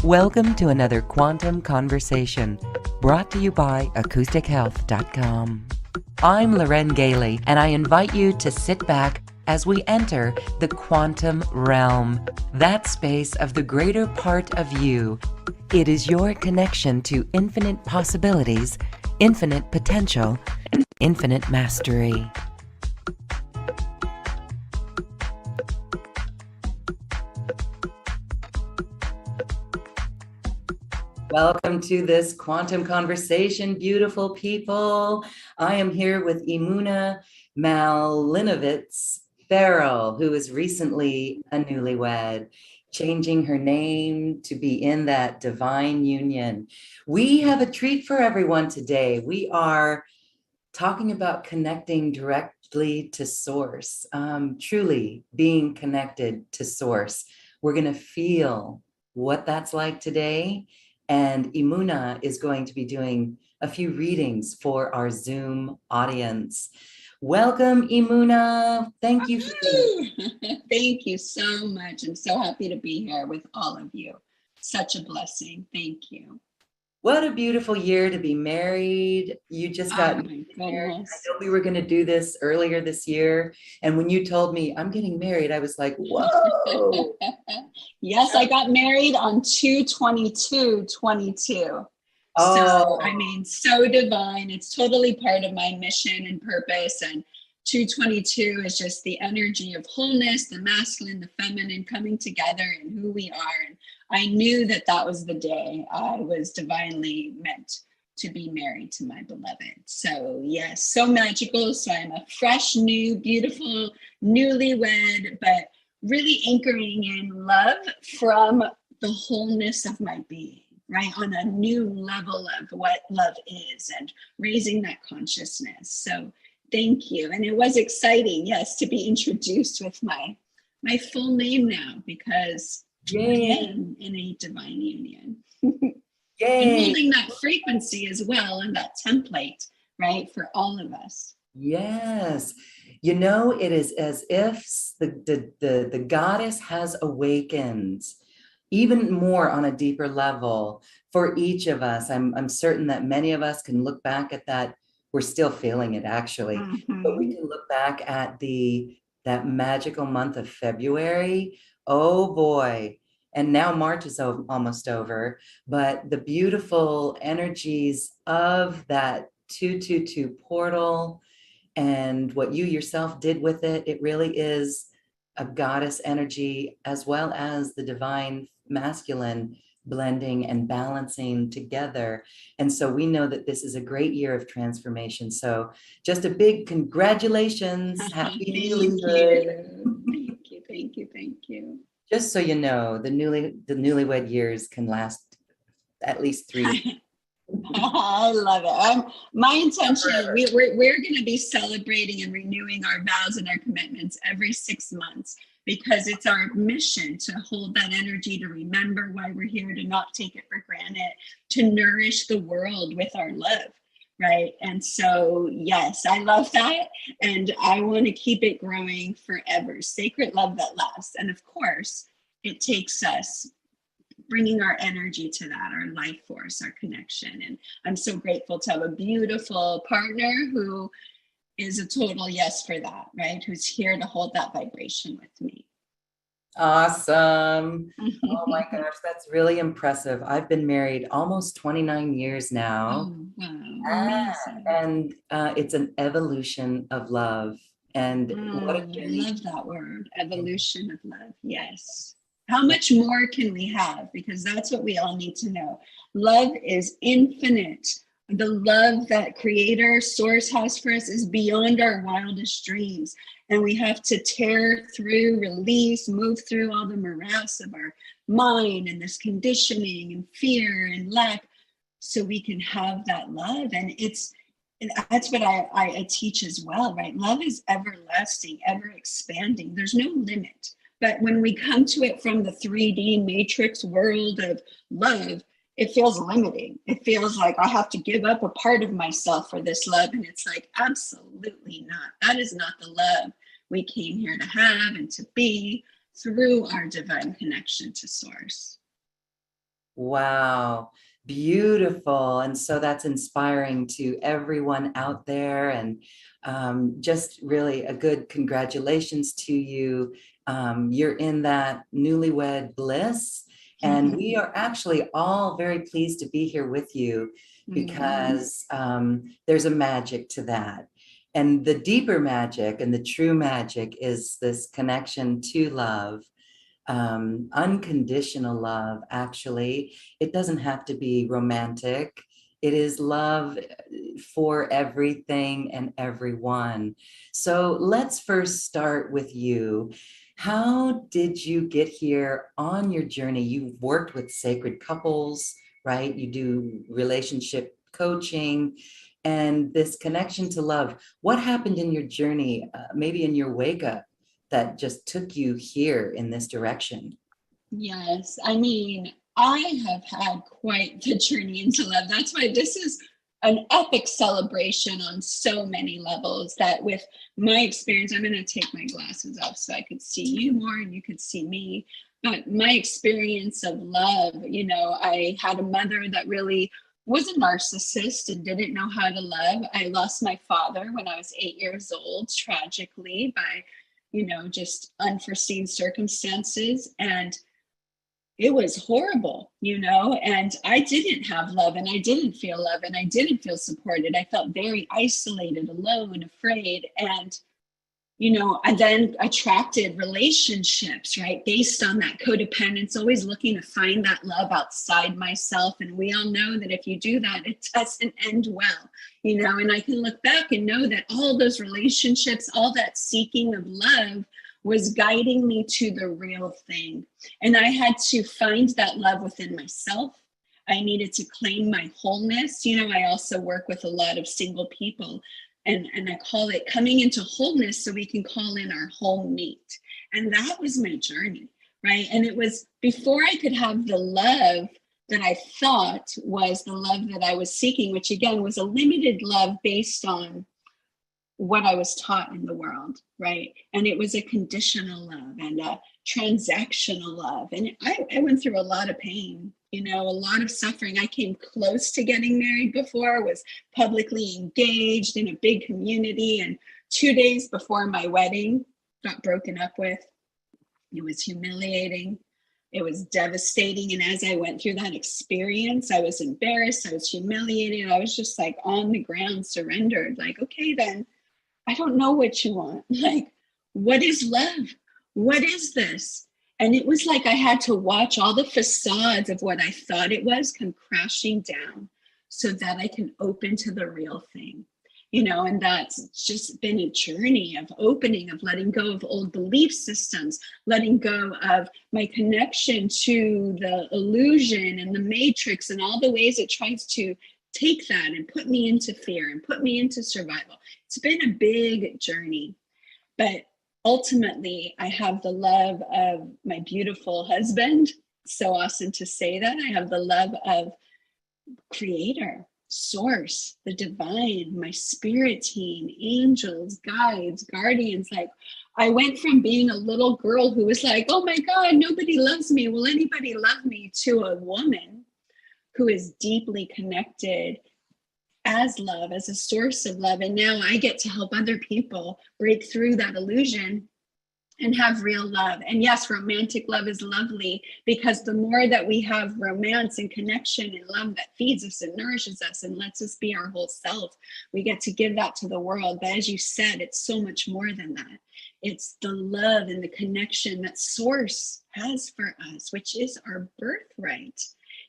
Welcome to another Quantum Conversation, brought to you by AcousticHealth.com. I'm Loren Gailey, and I invite you to sit back as we enter the quantum realm, that space of the greater part of you. It is your connection to infinite possibilities, infinite potential, and infinite mastery. Welcome to this quantum conversation, beautiful people. I am here with Emunah Malivonitz Farrell, who is recently a newlywed, changing her name to be in that divine union. We have a treat for everyone today. We are talking about connecting directly to source, truly being connected to source. We're going to feel what that's like today. And Emunah is going to be doing a few readings for our Zoom audience. Welcome, Emunah. Thank you. Thank you so much. I'm so happy to be here with all of you. Such a blessing. Thank you. What a beautiful year to be married. You just got married. I know we were going to do this earlier this year. And when you told me I'm getting married, I was like, whoa. Yes, I got married on 2/22/22. Oh. So, I mean, so divine. It's totally part of my mission and purpose. And 2/22 is just the energy of wholeness, the masculine, the feminine coming together and who we are. And I knew that that was the day I was divinely meant to be married to my beloved. So yes, so magical. So I'm a fresh, new, beautiful, newlywed, but really anchoring in love from the wholeness of my being, right? On a new level of what love is and raising that consciousness. So thank you. And it was exciting, yes, to be introduced with my full name now, because I am in a divine union. And holding that frequency as well, and that template, right, for all of us. Yes. You know, it is as if the goddess has awakened even more on a deeper level for each of us. I'm certain that many of us can look back at that. We're still feeling it, actually. But we can look back at that magical month of February. Oh boy. And now March is almost over, but the beautiful energies of that 222 portal and what you yourself did with it, it really is a goddess energy as well as the divine masculine blending and balancing together. And so we know that this is a great year of transformation. So just a big congratulations. Happy newlywed. Thank you. Just so you know, the newlywed years can last at least 3. I love it. My intention, we're going to be celebrating and renewing our vows and our commitments every 6 months, because it's our mission to hold that energy, to remember why we're here, to not take it for granted, to nourish the world with our love, right? And so, yes, I love that. And I want to keep it growing forever. Sacred love that lasts. And of course, it takes us bringing our energy to that, our life force, our connection. And I'm so grateful to have a beautiful partner who is a total yes for that, right? Who's here to hold that vibration with me. Awesome. Oh my gosh, that's really impressive. I've been married almost 29 years now. Oh, wow. And it's an evolution of love. And I love that word, evolution of love. Yes. How much more can we have? Because that's what we all need to know. Love is infinite. The love that Creator, Source has for us is beyond our wildest dreams. And we have to tear through, release, move through all the morass of our mind and this conditioning and fear and lack, so we can have that love. And that's what I teach as well, right? Love is everlasting, ever expanding. There's no limit. But when we come to it from the 3D matrix world of love, it feels limiting. It feels like I have to give up a part of myself for this love. And it's like, absolutely not. That is not the love we came here to have and to be through our divine connection to Source. Wow, beautiful. And so that's inspiring to everyone out there. And just really a good congratulations to you. You're in that newlywed bliss. And we are actually all very pleased to be here with you because there's a magic to that. And the deeper magic and the true magic is this connection to love, unconditional love. Actually, it doesn't have to be romantic. It is love for everything and everyone. So let's first start with you. How did you get here on your journey? You've worked with sacred couples, right? You do relationship coaching and this connection to love. What happened in your journey, maybe in your wake up, that just took you here in this direction? Yes, I mean, I have had quite the journey into love. That's why this is an epic celebration on so many levels. That with my experience, I'm going to take my glasses off so I could see you more and you could see me. But my experience of love, you know, I had a mother that really was a narcissist and didn't know how to love. I lost my father when I was 8 years old, tragically, by, you know, just unforeseen circumstances. And it was horrible, you know, and I didn't have love and I didn't feel love and I didn't feel supported. I felt very isolated, alone, afraid. And, you know, I then attracted relationships, right? Based on that codependence, always looking to find that love outside myself. And we all know that if you do that, it doesn't end well, you know, and I can look back and know that all those relationships, all that seeking of love was guiding me to the real thing. And I had to find that love within myself. I needed to claim my wholeness. You know, I also work with a lot of single people, and I call it coming into wholeness so we can call in our whole mate. And that was my journey, right? And it was before I could have the love that I thought was the love that I was seeking, which again was a limited love based on what I was taught in the world, right? And it was a conditional love and a transactional love. And I went through a lot of pain, you know, a lot of suffering. I came close to getting married before, was publicly engaged in a big community. And 2 days before my wedding, got broken up with. It was humiliating. It was devastating. And as I went through that experience, I was embarrassed. I was humiliated. I was just like on the ground, surrendered, like, okay, then I don't know what you want. Like, what is love? What is this? And it was like I had to watch all the facades of what I thought it was come crashing down so that I can open to the real thing. You know, and that's just been a journey of opening, of letting go of old belief systems, letting go of my connection to the illusion and the matrix and all the ways it tries to take that and put me into fear and put me into survival. It's been a big journey, but ultimately I have the love of my beautiful husband. So awesome to say that. I have the love of Creator, Source, the divine, my spirit team, angels, guides, guardians. Like, I went from being a little girl who was like, oh my God, nobody loves me. Will anybody love me? To a woman who is deeply connected as love, as a source of love. And now I get to help other people break through that illusion and have real love. And yes, romantic love is lovely, because the more that we have romance and connection and love that feeds us and nourishes us and lets us be our whole self, we get to give that to the world. But as you said, it's so much more than that. It's the love and the connection that Source has for us, which is our birthright.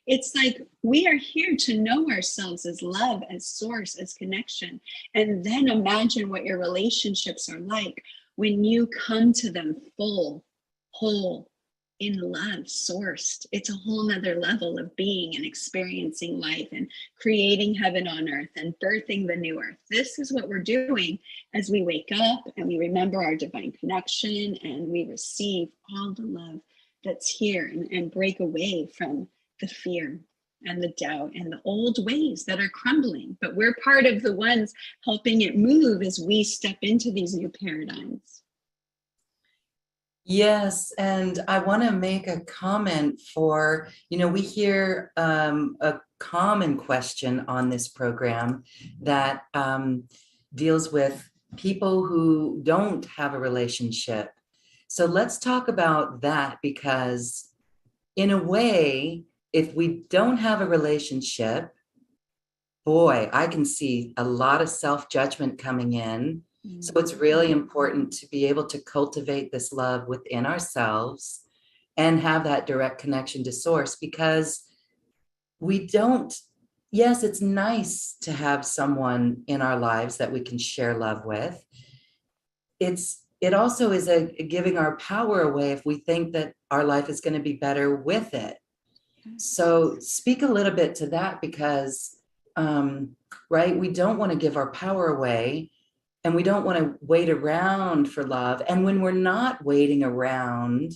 It's like we are here to know ourselves as love, as source, as connection. And then imagine what your relationships are like when you come to them full, whole, in love, sourced. It's a whole nother level of being and experiencing life and creating heaven on earth and birthing the new earth. This is what we're doing as we wake up and we remember our divine connection and we receive all the love that's here and break away from the fear and the doubt and the old ways that are crumbling. But we're part of the ones helping it move as we step into these new paradigms. Yes, and I want to make a comment for, we hear a common question on this program that deals with people who don't have a relationship. So let's talk about that, because in a way, if we don't have a relationship, boy, I can see a lot of self-judgment coming in. So it's really important to be able to cultivate this love within ourselves and have that direct connection to source, because we don't, yes, it's nice to have someone in our lives that we can share love with. It also is a giving our power away if we think that our life is going to be better with it. So speak a little bit to that, because right, we don't want to give our power away, and we don't want to wait around for love. And when we're not waiting around,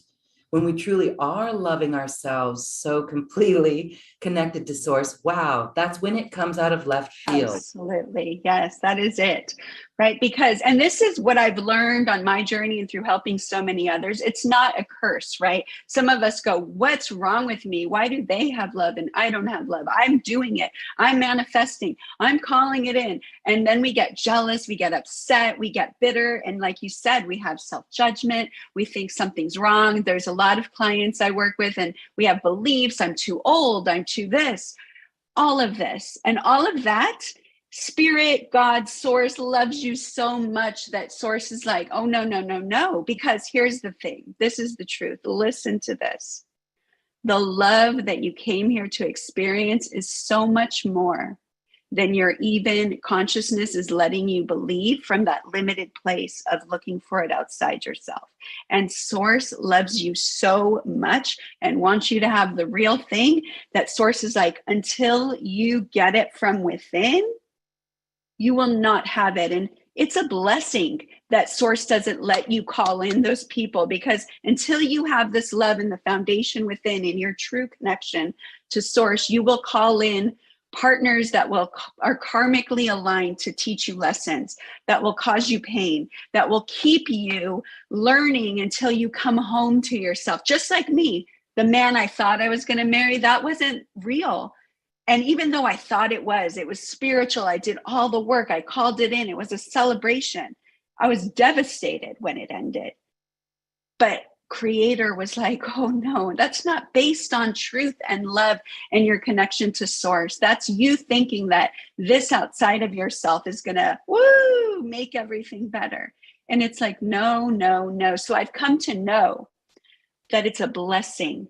when we truly are loving ourselves so completely connected to source, wow, that's when it comes out of left field. Absolutely. Yes, that is it. Right. Because, and this is what I've learned on my journey and through helping so many others. It's not a curse, right? Some of us go, what's wrong with me? Why do they have love and I don't have love? I'm doing it. I'm manifesting. I'm calling it in. And then we get jealous. We get upset. We get bitter. And like you said, we have self-judgment. We think something's wrong. There's a lot of clients I work with, and we have beliefs. I'm too old. I'm too this. All of this and all of that. Spirit, God, source loves you so much that source is like, oh, no, no, no, no. Because here's the thing. This is the truth. Listen to this. The love that you came here to experience is so much more than your even consciousness is letting you believe from that limited place of looking for it outside yourself. And source loves you so much and wants you to have the real thing that source is like, until you get it from within, you will not have it. And it's a blessing that source doesn't let you call in those people, because until you have this love and the foundation within in your true connection to source, you will call in partners that are karmically aligned to teach you lessons, that will cause you pain, that will keep you learning until you come home to yourself. Just like me, the man I thought I was going to marry, that wasn't real. And even though I thought it was spiritual. I did all the work. I called it in. It was a celebration. I was devastated when it ended. But Creator was like, oh no, that's not based on truth and love and your connection to source. That's you thinking that this outside of yourself is going to, make everything better. And it's like, no, no, no. So I've come to know that it's a blessing.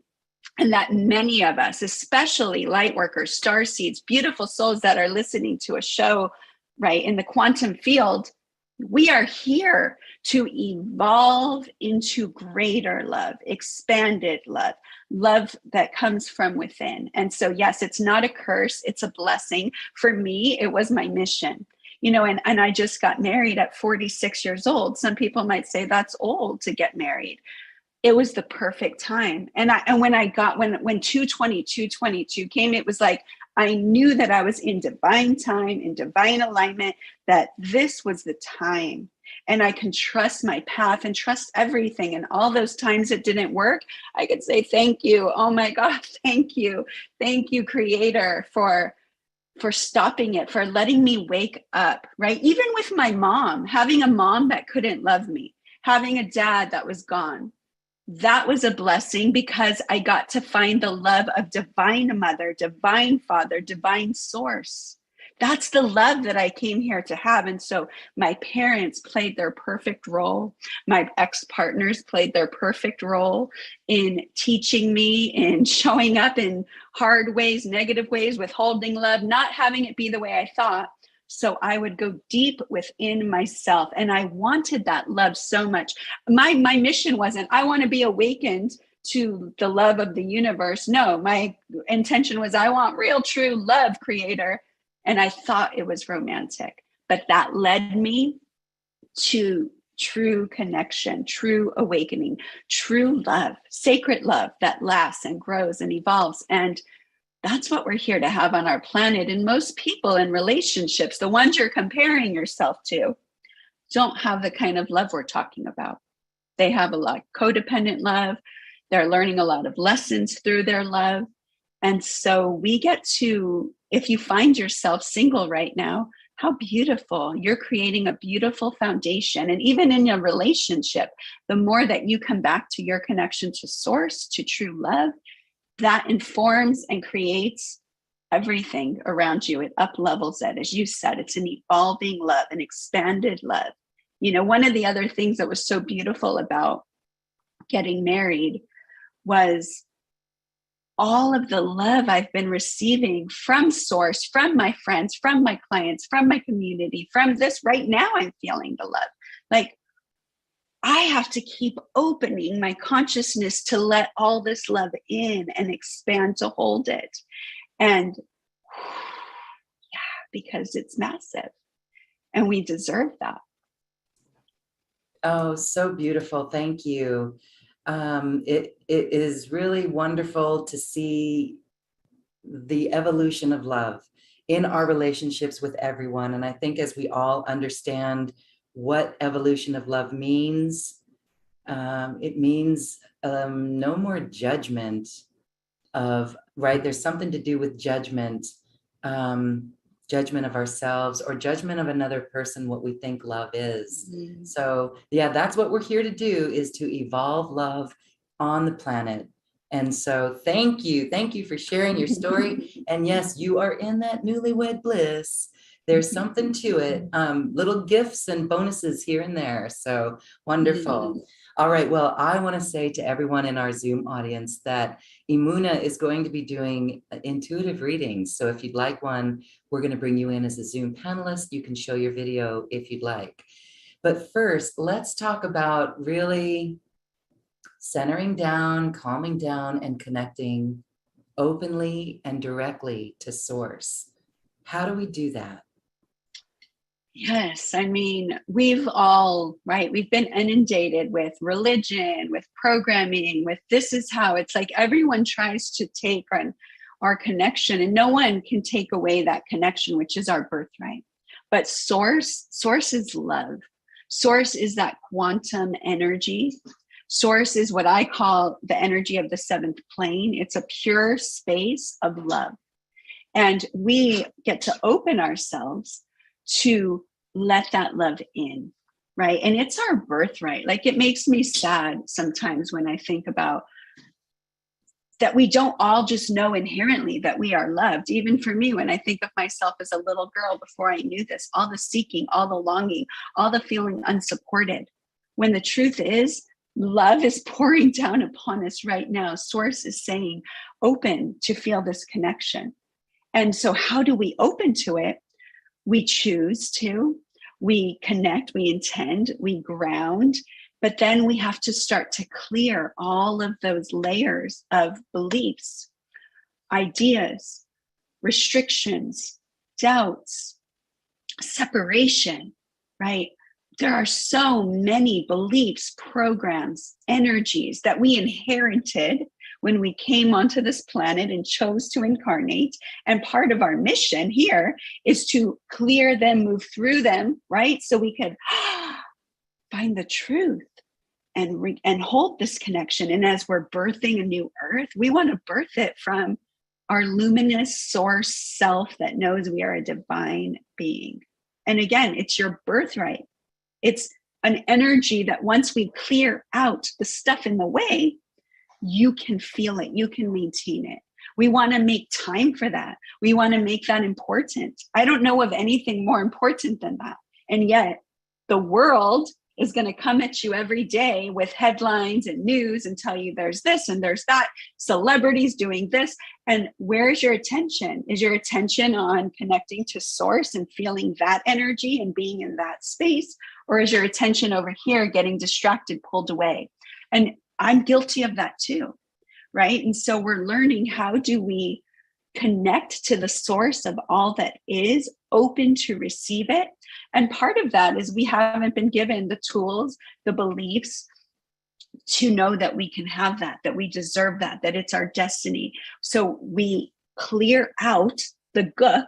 And that many of us, especially light workers, star seeds, beautiful souls that are listening to a show, right, in the quantum field, we are here to evolve into greater love, expanded love, love that comes from within. And so, yes, it's not a curse, it's a blessing. For me, it was my mission. And I just got married at 46 years old. Some people might say that's old to get married. It was the perfect time. And when 222 came, it was like, I knew that I was in divine time, in divine alignment, that this was the time. And I can trust my path and trust everything. And all those times it didn't work, I could say, thank you. Oh my God, thank you. Thank you, Creator, for stopping it, for letting me wake up, right? Even with my mom, having a mom that couldn't love me, having a dad that was gone. That was a blessing, because I got to find the love of divine mother, divine father, divine source. That's the love that I came here to have. And so my parents played their perfect role. My ex-partners played their perfect role in teaching me, in showing up in hard ways, negative ways, withholding love, not having it be the way I thought. So I would go deep within myself. And I wanted that love so much. My mission wasn't, I want to be awakened to the love of the universe. No, my intention was, I want real, true love, Creator. And I thought it was romantic. But that led me to true connection, true awakening, true love, sacred love that lasts and grows and evolves. And that's what we're here to have on our planet. And most people in relationships, the ones you're comparing yourself to, don't have the kind of love we're talking about. They have a lot of codependent love. They're learning a lot of lessons through their love. And so we get to, if you find yourself single right now, how beautiful. You're creating a beautiful foundation. And even in your relationship, the more that you come back to your connection to source, to true love, that informs and creates everything around you. It up levels it. As you said, it's an evolving love, an expanded love. You know, one of the other things that was so beautiful about getting married was all of the love I've been receiving from source, from my friends, from my clients, from my community, from this. Right now, I'm feeling the love. Like, I have to keep opening my consciousness to let all this love in and expand to hold it. And yeah, because it's massive and we deserve that. Oh, so beautiful. Thank you. It is really wonderful to see the evolution of love in our relationships with everyone. And I think as we all understand what evolution of love means, it means no more judgment of, right? There's something to do with judgment, judgment of ourselves or judgment of another person, what we think love is. Mm-hmm. So yeah, that's what we're here to do, is to evolve love on the planet. And so thank you for sharing your story. And yes, you are in that newlywed bliss. There's something to it, little gifts and bonuses here and there. So wonderful. Mm-hmm. All right, well, I want to say to everyone in our Zoom audience that Emunah is going to be doing intuitive readings. So if you'd like one, we're going to bring you in as a Zoom panelist. You can show your video if you'd like. But first, let's talk about really centering down, calming down, and connecting openly and directly to source. How do we do that? Yes, I mean, we've all, right, we've been inundated with religion, with programming, with this is how. It's like everyone tries to take our connection, and no one can take away that connection, which is our birthright. But source is love. Source is that quantum energy. Source is what I call the energy of the seventh plane. It's a pure space of love. And we get to open ourselves to let that love in, right? And it's our birthright. Like, it makes me sad sometimes when I think about that we don't all just know inherently that we are loved. Even for me, when I think of myself as a little girl before I knew this, all the seeking, all the longing, all the feeling unsupported. When the truth is, love is pouring down upon us right now. Source is saying, open to feel this connection. And so how do we open to it? We choose to, we connect, we intend, we ground, but then we have to start to clear all of those layers of beliefs, ideas, restrictions, doubts, separation, right? There are so many beliefs, programs, energies that we inherited when we came onto this planet and chose to incarnate. And part of our mission here is to clear them, move through them, right? So we could find the truth and hold this connection. And as we're birthing a new earth, we want to birth it from our luminous source self that knows we are a divine being. And again, it's your birthright. It's an energy that once we clear out the stuff in the way, you can feel it, you can maintain it. We want to make time for that. We want to make that important. I don't know of anything more important than that. And yet the world is going to come at you every day with headlines and news and tell you there's this and there's that, celebrities doing this. And where's your attention? Is your attention on connecting to source and feeling that energy and being in that space? Or is your attention over here getting distracted, pulled away? And I'm guilty of that too, right? And so we're learning, how do we connect to the source of all that is, open to receive it? And part of that is we haven't been given the tools, the beliefs to know that we can have that we deserve that it's our destiny. So we clear out the gook,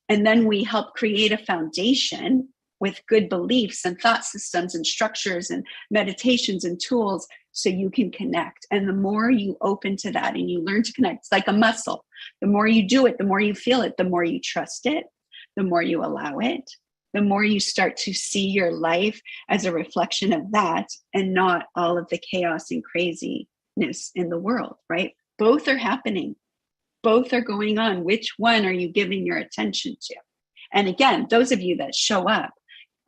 and then we help create a foundation with good beliefs and thought systems and structures and meditations and tools so you can connect. And the more you open to that and you learn to connect, it's like a muscle. The more you do it, the more you feel it, the more you trust it, the more you allow it, the more you start to see your life as a reflection of that and not all of the chaos and craziness in the world, right? Both are happening. Both are going on. Which one are you giving your attention to? And again, those of you that show up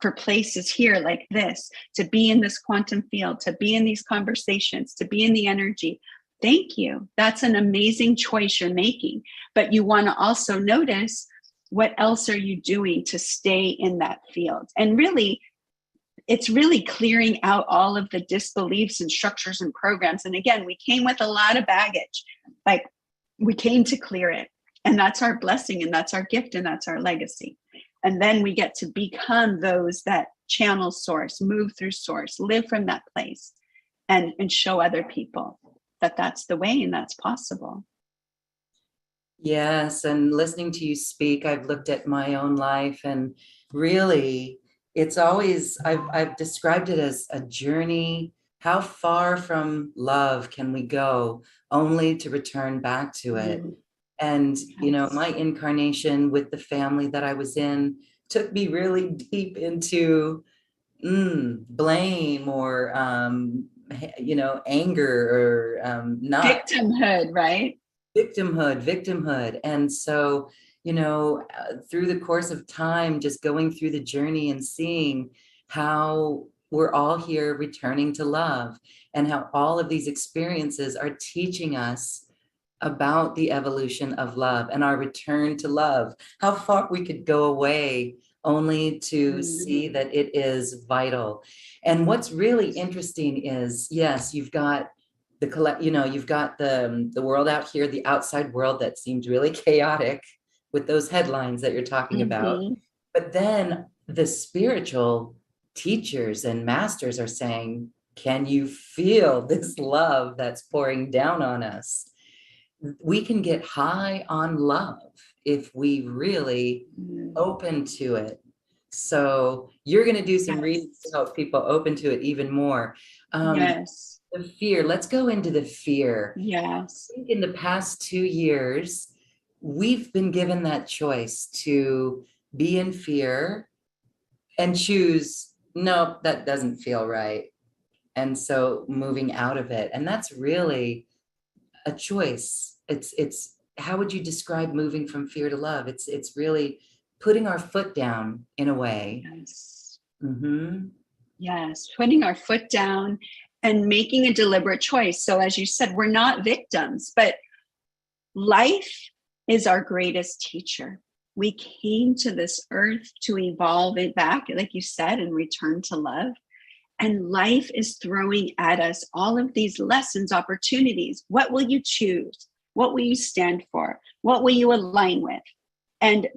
for places here like this, to be in this quantum field, to be in these conversations, to be in the energy, thank you. That's an amazing choice you're making. But you want to also notice, what else are you doing to stay in that field? And really, it's really clearing out all of the disbeliefs and structures and programs. And again, we came with a lot of baggage. Like, we came to clear it. And that's our blessing, and that's our gift, and that's our legacy. And then we get to become those that channel source, move through source, live from that place, and show other people that that's the way and that's possible. Yes, and listening to you speak, I've looked at my own life, and really, it's always, I've described it as a journey. How far from love can we go only to return back to it? And, you know, my incarnation with the family that I was in took me really deep into blame or, you know, anger or not victimhood, right? Victimhood. And so, you know, through the course of time, just going through the journey and seeing how we're all here returning to love, and how all of these experiences are teaching us about the evolution of love and our return to love, how far we could go away only to see that it is vital. And what's really interesting is, yes, you've got you've got the world out here, the outside world that seems really chaotic with those headlines that you're talking about. But then the spiritual teachers and masters are saying, can you feel this love that's pouring down on us? We can get high on love if we really open to it. So you're going to do some readings to help people open to it even more. Yes. The fear, let's go into the fear. Yes. I think in the past 2 years, we've been given that choice to be in fear and choose, no, that doesn't feel right. And so moving out of it. And that's really a choice. It's how would you describe moving from fear to love? It's really putting our foot down in a way. Yes. Yes, putting our foot down and making a deliberate choice. So as you said, we're not victims, but life is our greatest teacher. We came to this earth to evolve it back, like you said, and return to love. And life is throwing at us all of these lessons, opportunities. What will you choose? What will you stand for? What will you align with? And,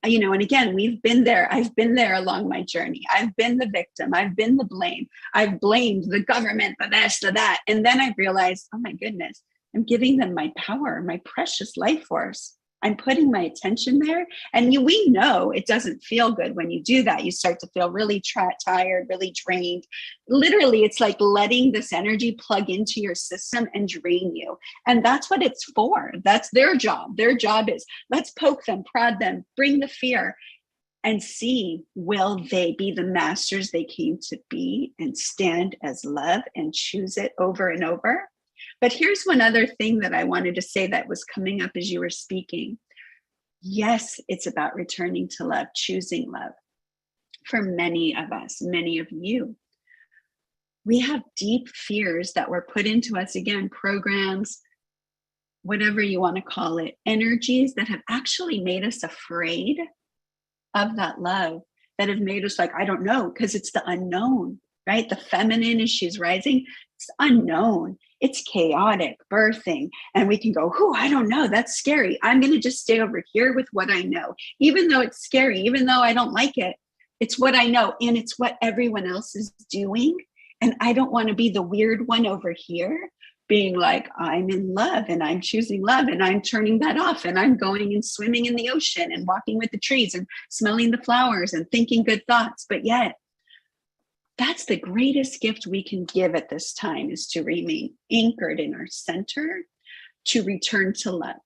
you know, and again, we've been there. I've been there along my journey. I've been the victim. I've been the blame. I've blamed the government, the this, the that. And then I realized, oh my goodness, I'm giving them my power, my precious life force. I'm putting my attention there. And we know it doesn't feel good when you do that. You start to feel really tired, really drained. Literally, it's like letting this energy plug into your system and drain you. And that's what it's for. That's their job. Their job is, let's poke them, prod them, bring the fear, and see, will they be the masters they came to be and stand as love and choose it over and over? But here's one other thing that I wanted to say that was coming up as you were speaking. Yes, it's about returning to love, choosing love. For many of us, many of you, we have deep fears that were put into us, again, programs, whatever you want to call it, energies that have actually made us afraid of that love, that have made us like, I don't know, because it's the unknown, right? The feminine, as she's rising, it's unknown. It's chaotic, birthing, and we can go, I don't know, that's scary. I'm going to just stay over here with what I know. Even though it's scary, even though I don't like it, it's what I know, and it's what everyone else is doing. And I don't want to be the weird one over here. being like, I'm in love and I'm choosing love and I'm turning that off and I'm going and swimming in the ocean and walking with the trees and smelling the flowers and thinking good thoughts. But yet, that's the greatest gift we can give at this time, is to remain anchored in our center, to return to love,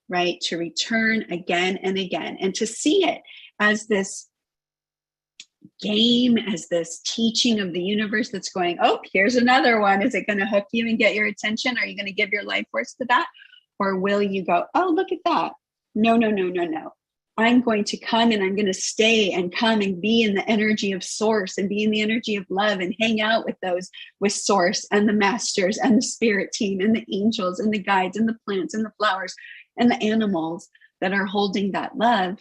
right? To return again and again, and to see it as this game, as this teaching of the universe that's going, oh, here's another one. Is it going to hook you and get your attention? Are you going to give your life force to that? Or will you go, oh, look at that. No, no, no, no, no. I'm going to come and I'm going to stay and come and be in the energy of source and be in the energy of love and hang out with those, with source and the masters and the spirit team and the angels and the guides and the plants and the flowers and the animals that are holding that love,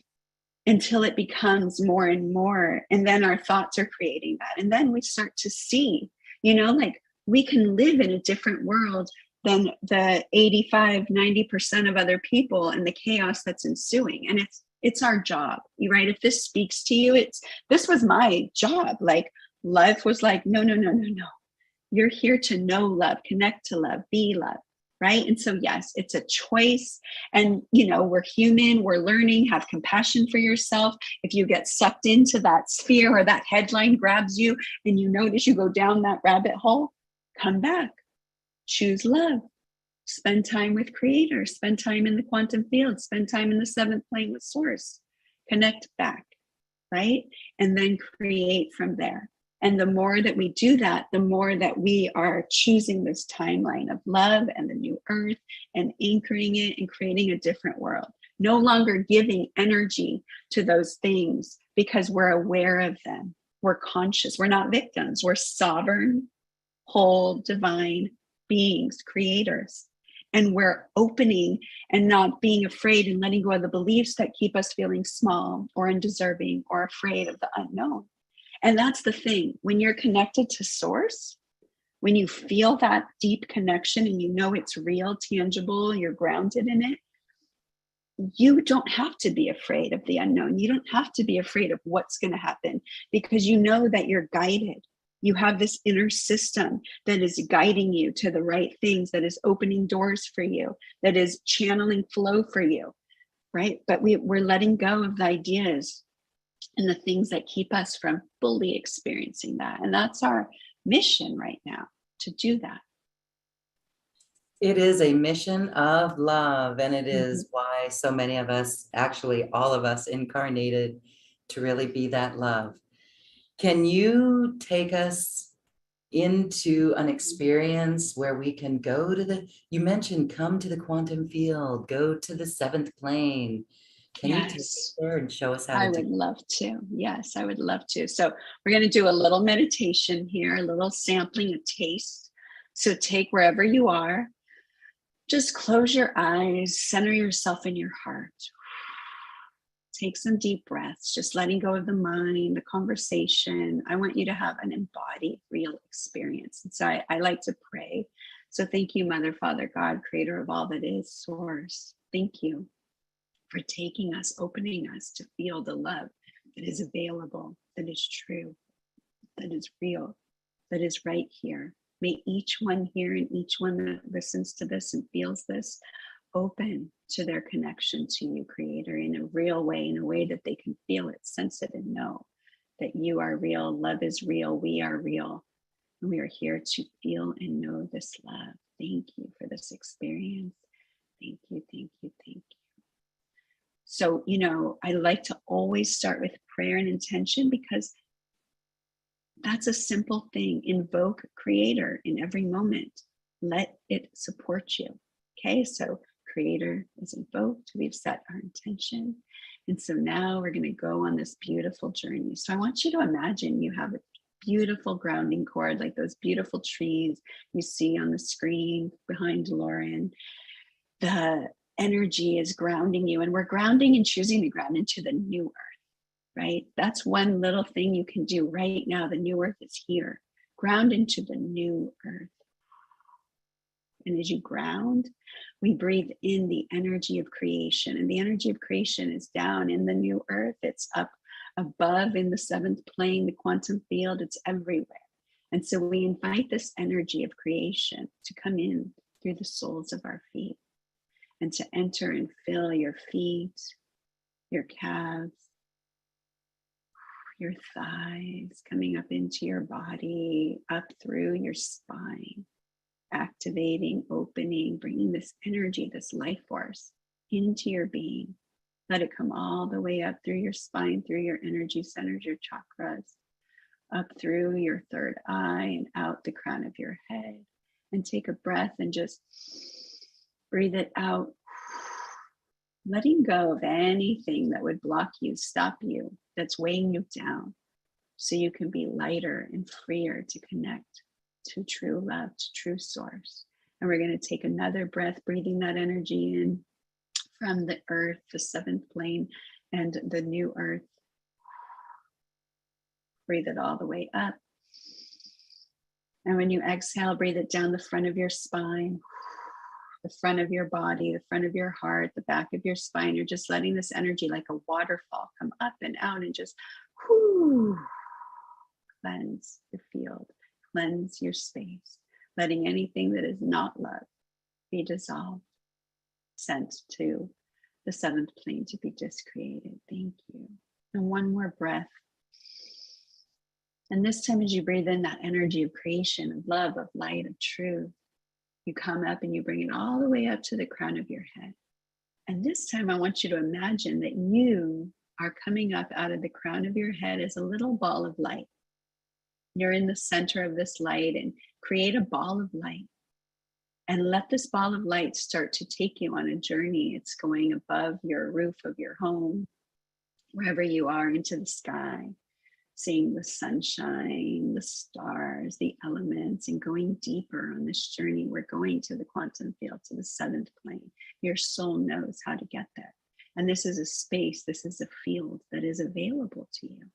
until it becomes more and more. And then our thoughts are creating that. And then we start to see, like we can live in a different world than the 85-90% of other people and the chaos that's ensuing. And it's our job, right? If this speaks to you, this was my job. Like life was like, no, no, no, no, no. You're here to know love, connect to love, be love. Right. And so, yes, it's a choice. And, we're human, we're learning, have compassion for yourself. If you get sucked into that sphere or that headline grabs you and you notice you go down that rabbit hole, come back, choose love, spend time with creator, spend time in the quantum field, spend time in the seventh plane with source, connect back. Right. And then create from there. And the more that we do that, the more that we are choosing this timeline of love and the new earth and anchoring it and creating a different world. No longer giving energy to those things because we're aware of them. We're conscious. We're not victims. We're sovereign, whole, divine beings, creators. And we're opening and not being afraid and letting go of the beliefs that keep us feeling small or undeserving or afraid of the unknown. And that's the thing. When you're connected to source, when you feel that deep connection and it's real, tangible, you're grounded in it, you don't have to be afraid of the unknown. You don't have to be afraid of what's going to happen, because you know that you're guided. You have this inner system that is guiding you to the right things, that is opening doors for you, that is channeling flow for you, right? But we're letting go of the ideas and the things that keep us from fully experiencing that. And that's our mission right now, to do that. It is a mission of love, and it is why so many of us, actually all of us, incarnated to really be that love. Can you take us into an experience where we can go to you mentioned come to the quantum field, go to the seventh plane. Can you take us there and show us how to do it? I would love to. Yes, I would love to. So we're going to do a little meditation here, a little sampling, a taste. So take wherever you are, just close your eyes, center yourself in your heart. Take some deep breaths, just letting go of the mind, the conversation. I want you to have an embodied, real experience. And so I like to pray. So thank you, Mother, Father, God, creator of all that is, source. Thank you for taking us, opening us to feel the love that is available, that is true, that is real, that is right here. May each one here and each one that listens to this and feels this open to their connection to you, creator, in a real way, in a way that they can feel it, sense it, and know that you are real, love is real, we are real. And we are here to feel and know this love. Thank you for this experience. Thank you, thank you, thank you. So, I like to always start with prayer and intention, because that's a simple thing. Invoke creator in every moment. Let it support you. Okay, so creator is invoked. We've set our intention. And so now we're going to go on this beautiful journey. So I want you to imagine you have a beautiful grounding cord, like those beautiful trees you see on the screen behind Lauren. The energy is grounding you, and we're grounding and choosing to ground into the new earth, right? That's one little thing you can do right now. The new earth is here. Ground into the new earth. And as you ground, we breathe in the energy of creation. And the energy of creation is down in the new earth. It's up above in the seventh plane, the quantum field. It's everywhere. And so we invite this energy of creation to come in through the soles of our feet, and to enter and fill your feet, your calves, your thighs, coming up into your body, up through your spine, activating, opening, bringing this energy, this life force into your being. Let it come all the way up through your spine, through your energy centers, your chakras, up through your third eye and out the crown of your head. And take a breath and just breathe it out, letting go of anything that would block you, stop you, that's weighing you down, so you can be lighter and freer to connect to true love, to true source. And we're going to take another breath, breathing that energy in from the earth, the seventh plane, and the new earth. Breathe it all the way up. And when you exhale, breathe it down the front of your spine, the front of your body, the front of your heart, the back of your spine. You're just letting this energy like a waterfall come up and out and just cleanse the field, cleanse your space, letting anything that is not love be dissolved, sent to the seventh plane to be discreated. Thank you. And one more breath. And this time, as you breathe in that energy of creation, of love, of light, of truth, you come up and you bring it all the way up to the crown of your head. And this time, I want you to imagine that you are coming up out of the crown of your head as a little ball of light. You're in the center of this light, and create a ball of light. And let this ball of light start to take you on a journey. It's going above your roof of your home, wherever you are, into the sky, seeing the sunshine, the stars, the elements, and going deeper on this journey. We're going to the quantum field, to the seventh plane. Your soul knows how to get there. And this is a space, this is a field that is available to you.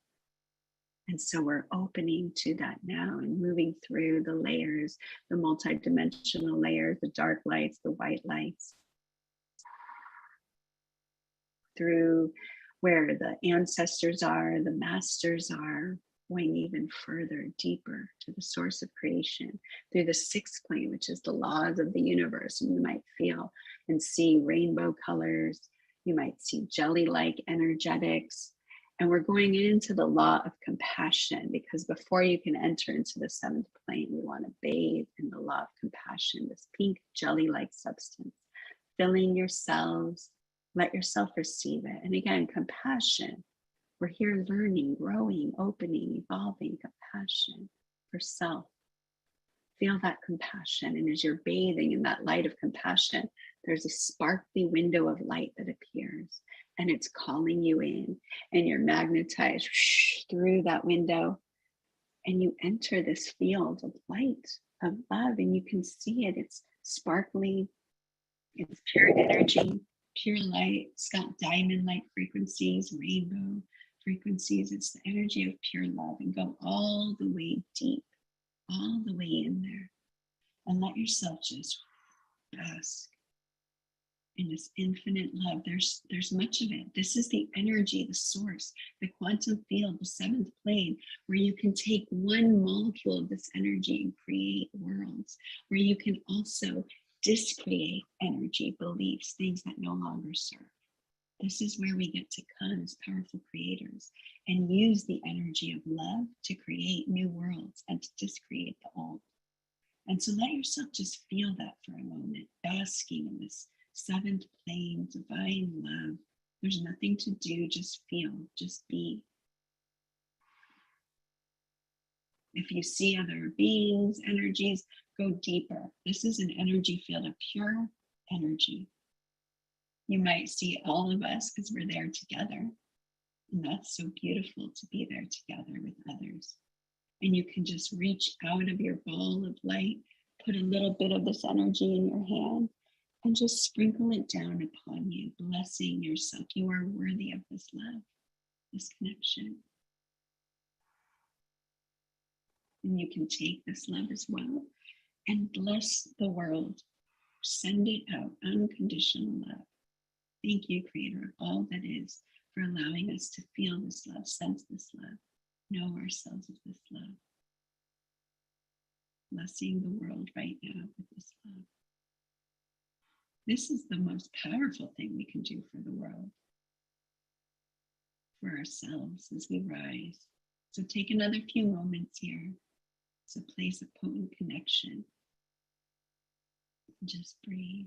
And so we're opening to that now and moving through the layers, the multidimensional layers, the dark lights, the white lights, through where the ancestors are, the masters are, going even further, deeper to the source of creation, through the sixth plane, which is the laws of the universe. And you might feel and see rainbow colors. You might see jelly-like energetics. And we're going into the law of compassion, because before you can enter into the seventh plane, we want to bathe in the law of compassion, this pink jelly-like substance, filling yourselves. Let yourself receive it. And again, compassion. We're here learning, growing, opening, evolving. Compassion for self. Feel that compassion. And as you're bathing in that light of compassion, there's a sparkly window of light that appears. And it's calling you in. And you're magnetized through that window. And you enter this field of light, of love. And you can see it. It's sparkly. It's pure energy. Pure light. It's got diamond-like frequencies, rainbow frequencies. It's the energy of pure love. And go all the way deep, all the way in there. And let yourself just bask in this infinite love. There's much of it. This is the energy, the source, the quantum field, the seventh plane, where you can take one molecule of this energy and create worlds, where you can also discreate energy, beliefs, things that no longer serve. This is where we get to come as powerful creators and use the energy of love to create new worlds and to discreate the old. And so let yourself just feel that for a moment, basking in this seventh plane, divine love. There's nothing to do, just feel, just be. If you see other beings, energies, go deeper. This is an energy field of pure energy. You might see all of us because we're there together. And that's so beautiful to be there together with others. And you can just reach out of your ball of light, put a little bit of this energy in your hand, and just sprinkle it down upon you, blessing yourself. You are worthy of this love, this connection. And you can take this love as well and bless the world. Send it out, unconditional love. Thank you, Creator of all that is, for allowing us to feel this love, sense this love, know ourselves with this love. Blessing the world right now with this love. This is the most powerful thing we can do for the world, for ourselves as we rise. So take another few moments here. It's a place of potent connection. Just breathe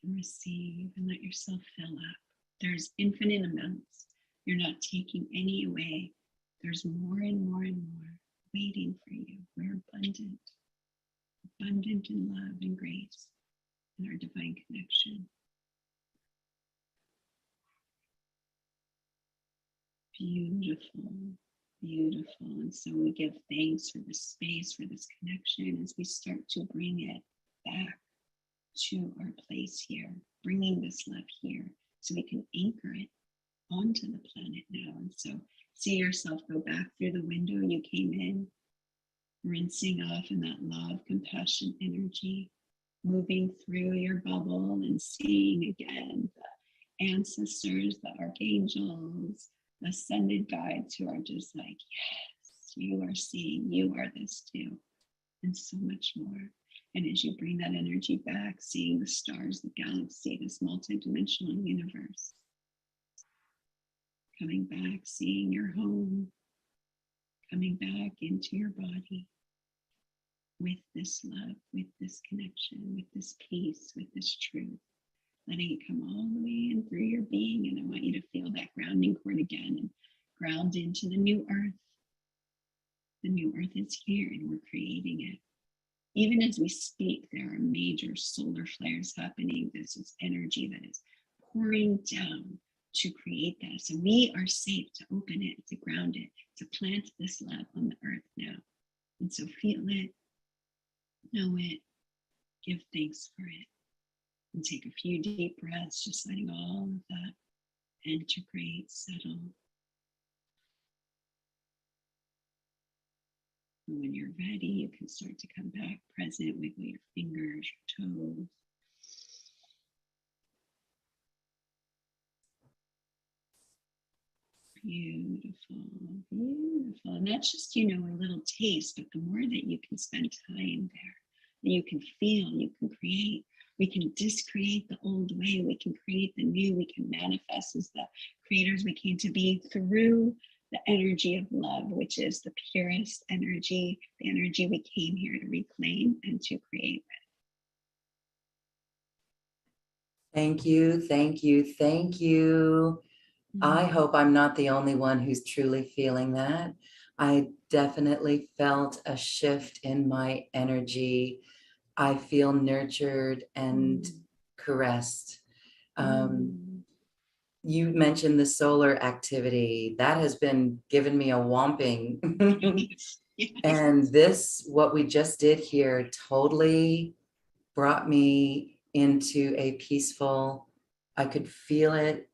and receive and let yourself fill up. There's infinite amounts. You're not taking any away. There's more and more and more waiting for you. We're abundant in love and grace and our divine connection. Beautiful, beautiful. And so we give thanks for this space, for this connection as we start to bring it back to our place here, bringing this love here so we can anchor it onto the planet now. And so see yourself go back through the window you came in, rinsing off in that love, compassion energy, moving through your bubble and seeing again the ancestors, the archangels, the ascended guides who are just like, yes, you are seeing, you are this too, and so much more. And as you bring that energy back, seeing the stars, the galaxy, this multidimensional universe, coming back, seeing your home, coming back into your body with this love, with this connection, with this peace, with this truth, letting it come all the way in through your being. And I want you to feel that grounding cord again and ground into the new earth. The new earth is here and we're creating it. Even as we speak, there are major solar flares happening. This is energy that is pouring down to create that. So we are safe to open it, to ground it, to plant this love on the earth now. And so feel it, know it, give thanks for it. And take a few deep breaths, just letting all of that integrate, settle. And when you're ready, you can start to come back present, wiggle your fingers, your toes. Beautiful, beautiful. And that's just, a little taste, but the more that you can spend time there, that you can feel, you can create, we can discreate the old way, we can create the new, we can manifest as the creators we came to be through the energy of love, which is the purest energy, the energy we came here to reclaim and to create with. Thank you, thank you, thank you. I hope I'm not the only one who's truly feeling that. I definitely felt a shift in my energy. I feel nurtured and caressed. You mentioned the solar activity. That has been giving me a whomping. Yes. And what we just did here totally brought me into a peaceful, I could feel it,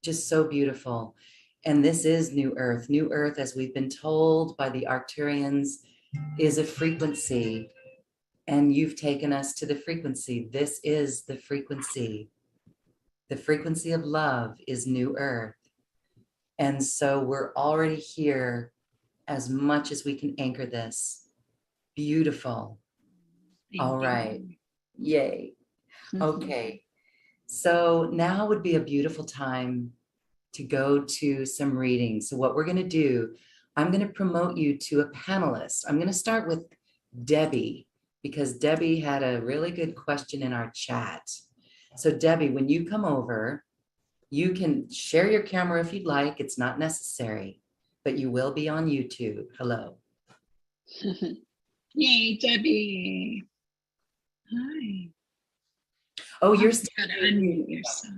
just so beautiful. And this is New Earth. New Earth, as we've been told by the Arcturians, is a frequency. And you've taken us to the frequency. This is the frequency. The frequency of love is New Earth. And so we're already here as much as we can anchor this. Beautiful. All right. Yay. Okay. So now would be a beautiful time to go to some readings. So what we're going to do, I'm going to promote you to a panelist. I'm going to start with Debbie, because Debbie had a really good question in our chat. So Debbie, when you come over, you can share your camera if you'd like. It's not necessary, but you will be on YouTube. Hello. Yay, Debbie. Hi. Oh, you're still gotta unmute yourself.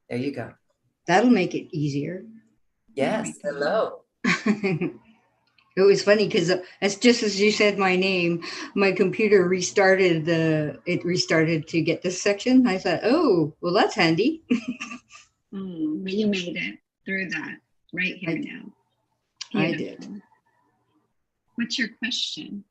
There you go. That'll make it easier. Yes. Hello. It was funny because that's just as you said my name, my computer restarted to get this section. I thought, oh, well, that's handy. But you made it through that right here now. Beautiful. I did. What's your question?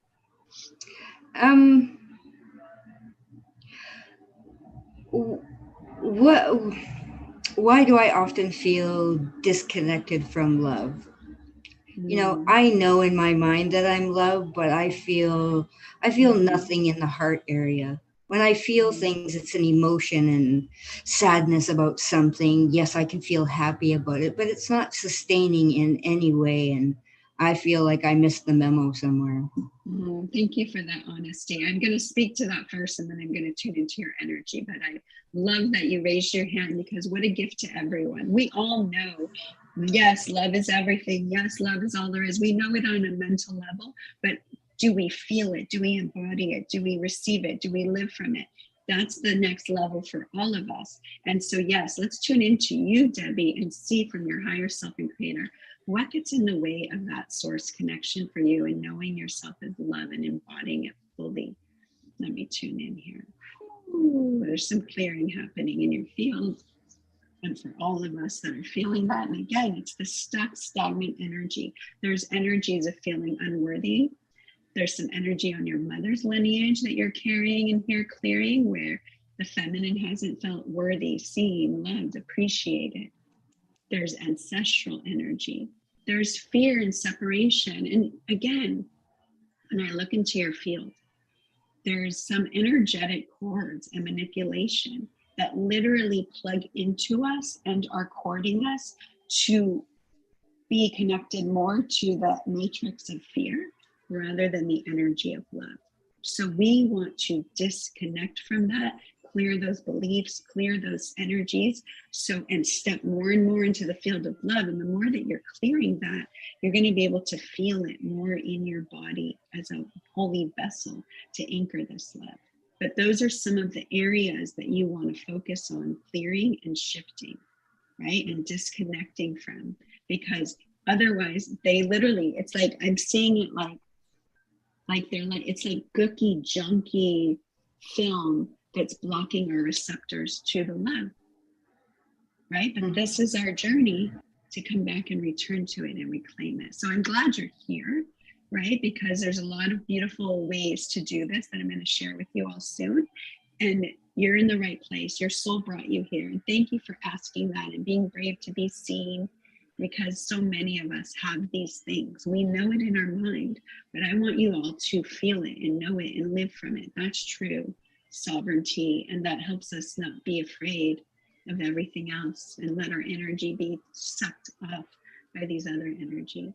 Why do I often feel disconnected from love? You know, I know in my mind that I'm loved, but I feel nothing in the heart area. When I feel things, it's an emotion and sadness about something. Yes, I can feel happy about it, but it's not sustaining in any way. And I feel like I missed the memo somewhere. Thank you for that honesty. I'm going to speak to that first, and then I'm going to tune into your energy. But I love that you raised your hand, because what a gift to everyone. We all know, yes, love is everything. Yes, love is all there is. We know it on a mental level, but do we feel it? Do we embody it? Do we receive it? Do we live from it? That's the next level for all of us. And so, yes, let's tune into you, Debbie, and see from your higher self and creator, what gets in the way of that source connection for you and knowing yourself as love and embodying it fully. Let me tune in here. Ooh, there's some clearing happening in your field. And for all of us that are feeling that, and again, it's the stuck, stagnant energy. There's energies of feeling unworthy. There's some energy on your mother's lineage that you're carrying and here clearing, where the feminine hasn't felt worthy, seen, loved, appreciated. There's ancestral energy. There's fear and separation. And again, when I look into your field, there's some energetic cords and manipulation that literally plug into us and are cording us to be connected more to the matrix of fear rather than the energy of love. So we want to disconnect from that, clear those beliefs, clear those energies, and step more and more into the field of love. And the more that you're clearing that, you're going to be able to feel it more in your body as a holy vessel to anchor this love. But those are some of the areas that you want to focus on clearing and shifting, right? And disconnecting from, because otherwise they literally, it's like, I'm seeing it like they're like, it's like gooky, junky film that's blocking our receptors to the love, right? But this is our journey to come back and return to it and reclaim it. So I'm glad you're here, right? Because there's a lot of beautiful ways to do this that I'm going to share with you all soon. And you're in the right place. Your soul brought you here. And thank you for asking that and being brave to be seen, because so many of us have these things. We know it in our mind, but I want you all to feel it and know it and live from it. That's true sovereignty, and that helps us not be afraid of everything else and let our energy be sucked off by these other energies.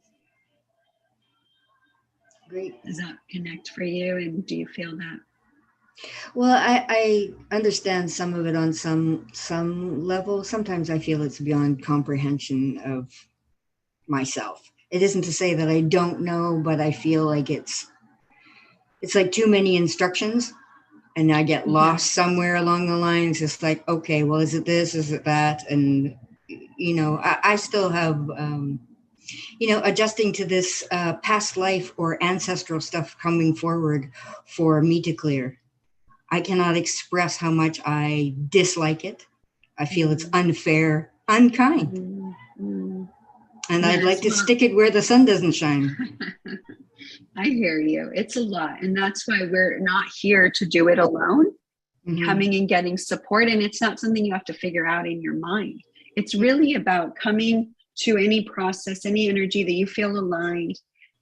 Great. Does that connect for you, and do you feel that? Well, I understand some of it on some level. Sometimes I feel it's beyond comprehension of myself. It isn't to say that I don't know, but I feel like it's like too many instructions, and I get lost somewhere along the line. It's just like, okay, well, is it this? Is it that? And, you know, I still have, you know, adjusting to this past life or ancestral stuff coming forward for me to clear. I cannot express how much I dislike it. I feel it's unfair, unkind. And I'd like to stick it where the sun doesn't shine. I hear you. It's a lot. And that's why we're not here to do it alone, coming and getting support. And it's not something you have to figure out in your mind. It's really about coming to any process, any energy that you feel aligned,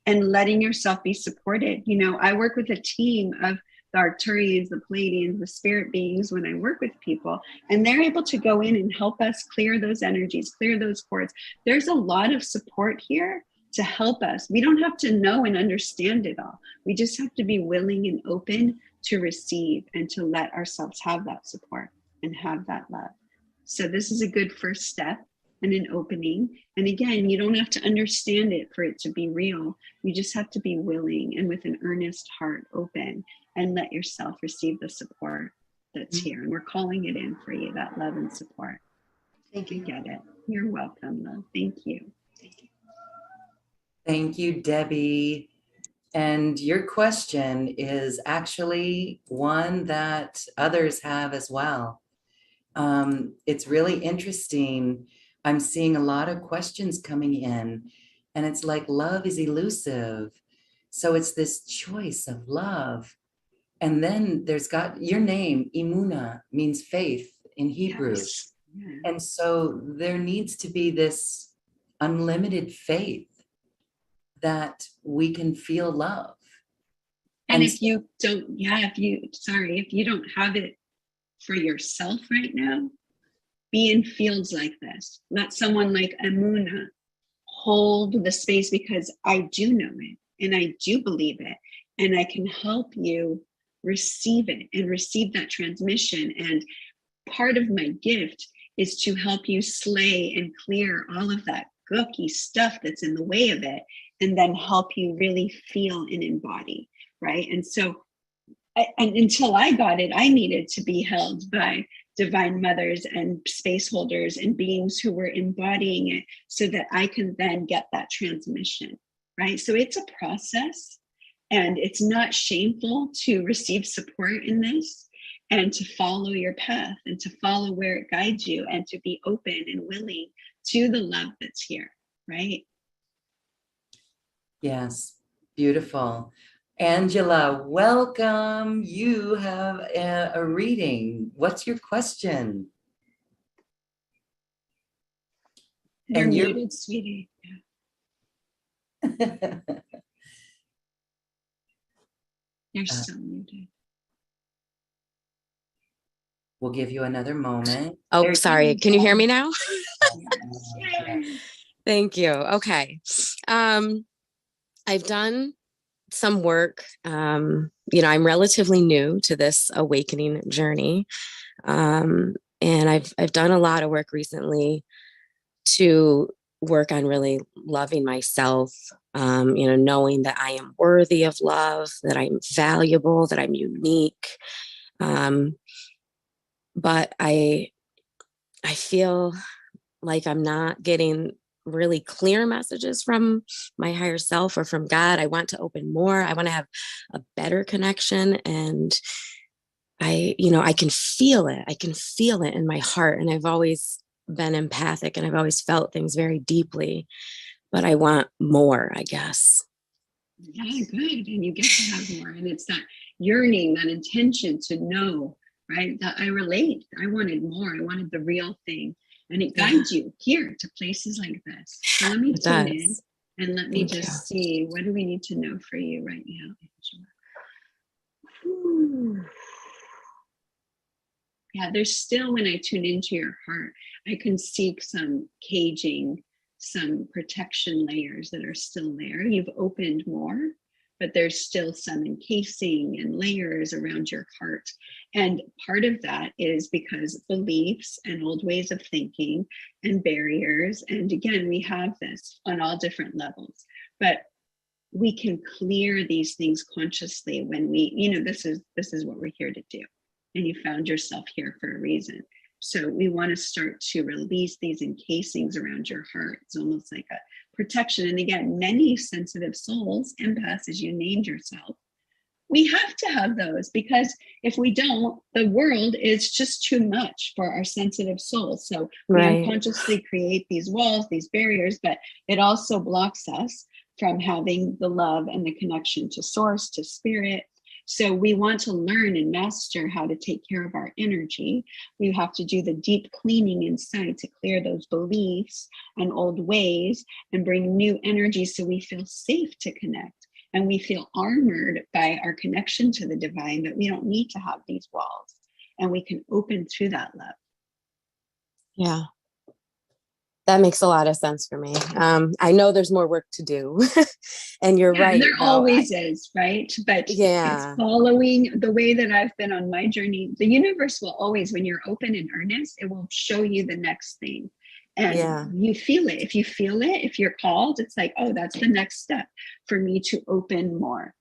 and letting yourself be supported. You know, I work with a team of the Arcturians, the Pleiadians, the spirit beings when I work with people, and they're able to go in and help us clear those energies, clear those cords. There's a lot of support here to help us. We don't have to know and understand it all. We just have to be willing and open to receive and to let ourselves have that support and have that love. So this is a good first step and an opening. And again, you don't have to understand it for it to be real. You just have to be willing and with an earnest heart open and let yourself receive the support that's here. And we're calling it in for you, that love and support. Thank you. You get it. You're welcome, love. Thank you. Thank you. Thank you, Debbie. And your question is actually one that others have as well. It's really interesting. I'm seeing a lot of questions coming in, and it's like love is elusive. So it's this choice of love. And then there's got your name, Emunah, means faith in Hebrew. Yes. Yeah. And so there needs to be this unlimited faith that we can feel love. And if you don't, if you don't have it for yourself right now, be in fields like this. Let someone like Emunah hold the space, because I do know it and I do believe it, and I can help you receive it and receive that transmission. And part of my gift is to help you slay and clear all of that gooky stuff that's in the way of it, and then help you really feel and embody, right? And so and until I got it, I needed to be held by divine mothers and space holders and beings who were embodying it, so that I can then get that transmission, right? So it's a process, and it's not shameful to receive support in this, and to follow your path, and to follow where it guides you, and to be open and willing to the love that's here, right? Yes, beautiful. Angela, welcome. You have a reading. What's your question? You're muted, sweetie. You're still muted. We'll give you another moment. Oh, sorry. Can you hear me now? Yeah. Thank you. Okay. I've done some work. I'm relatively new to this awakening journey. And I've done a lot of work recently to work on really loving myself, knowing that I am worthy of love, that I'm valuable, that I'm unique. But I feel like I'm not getting really clear messages from my higher self or from God. I want to open more. I want to have a better connection. And I can feel it. I can feel it in my heart. And I've always been empathic, and I've always felt things very deeply, but I want more, I guess. Yeah, good. And you get to have more. And it's that yearning, that intention to know, right? That I relate. I wanted more. I wanted the real thing. And it guides you here to places like this. So let me tune in, and let me just see, what do we need to know for you right now, Angela? Yeah, there's still, when I tune into your heart, I can seek some caging, some protection layers that are still there. You've opened more, but there's still some encasing and layers around your heart. And part of that is because beliefs and old ways of thinking and barriers. And again, we have this on all different levels, but we can clear these things consciously when we, this is what we're here to do. And you found yourself here for a reason. So we want to start to release these encasings around your heart. It's almost like a protection. And again, many sensitive souls, empaths, as you named yourself, we have to have those, because if we don't, the world is just too much for our sensitive souls. So we unconsciously create these walls, these barriers, but it also blocks us from having the love and the connection to source, to spirit. So we want to learn and master how to take care of our energy. We have to do the deep cleaning inside to clear those beliefs and old ways and bring new energy, so we feel safe to connect. And we feel armored by our connection to the divine, that we don't need to have these walls, and we can open through that love. Yeah. That makes a lot of sense for me. I know there's more work to do, and you're right. And there always is, right? But it's following the way that I've been on my journey. The universe will always, when you're open and earnest, it will show you the next thing. And you feel it. If you feel it, if you're called, it's like, oh, that's the next step for me to open more.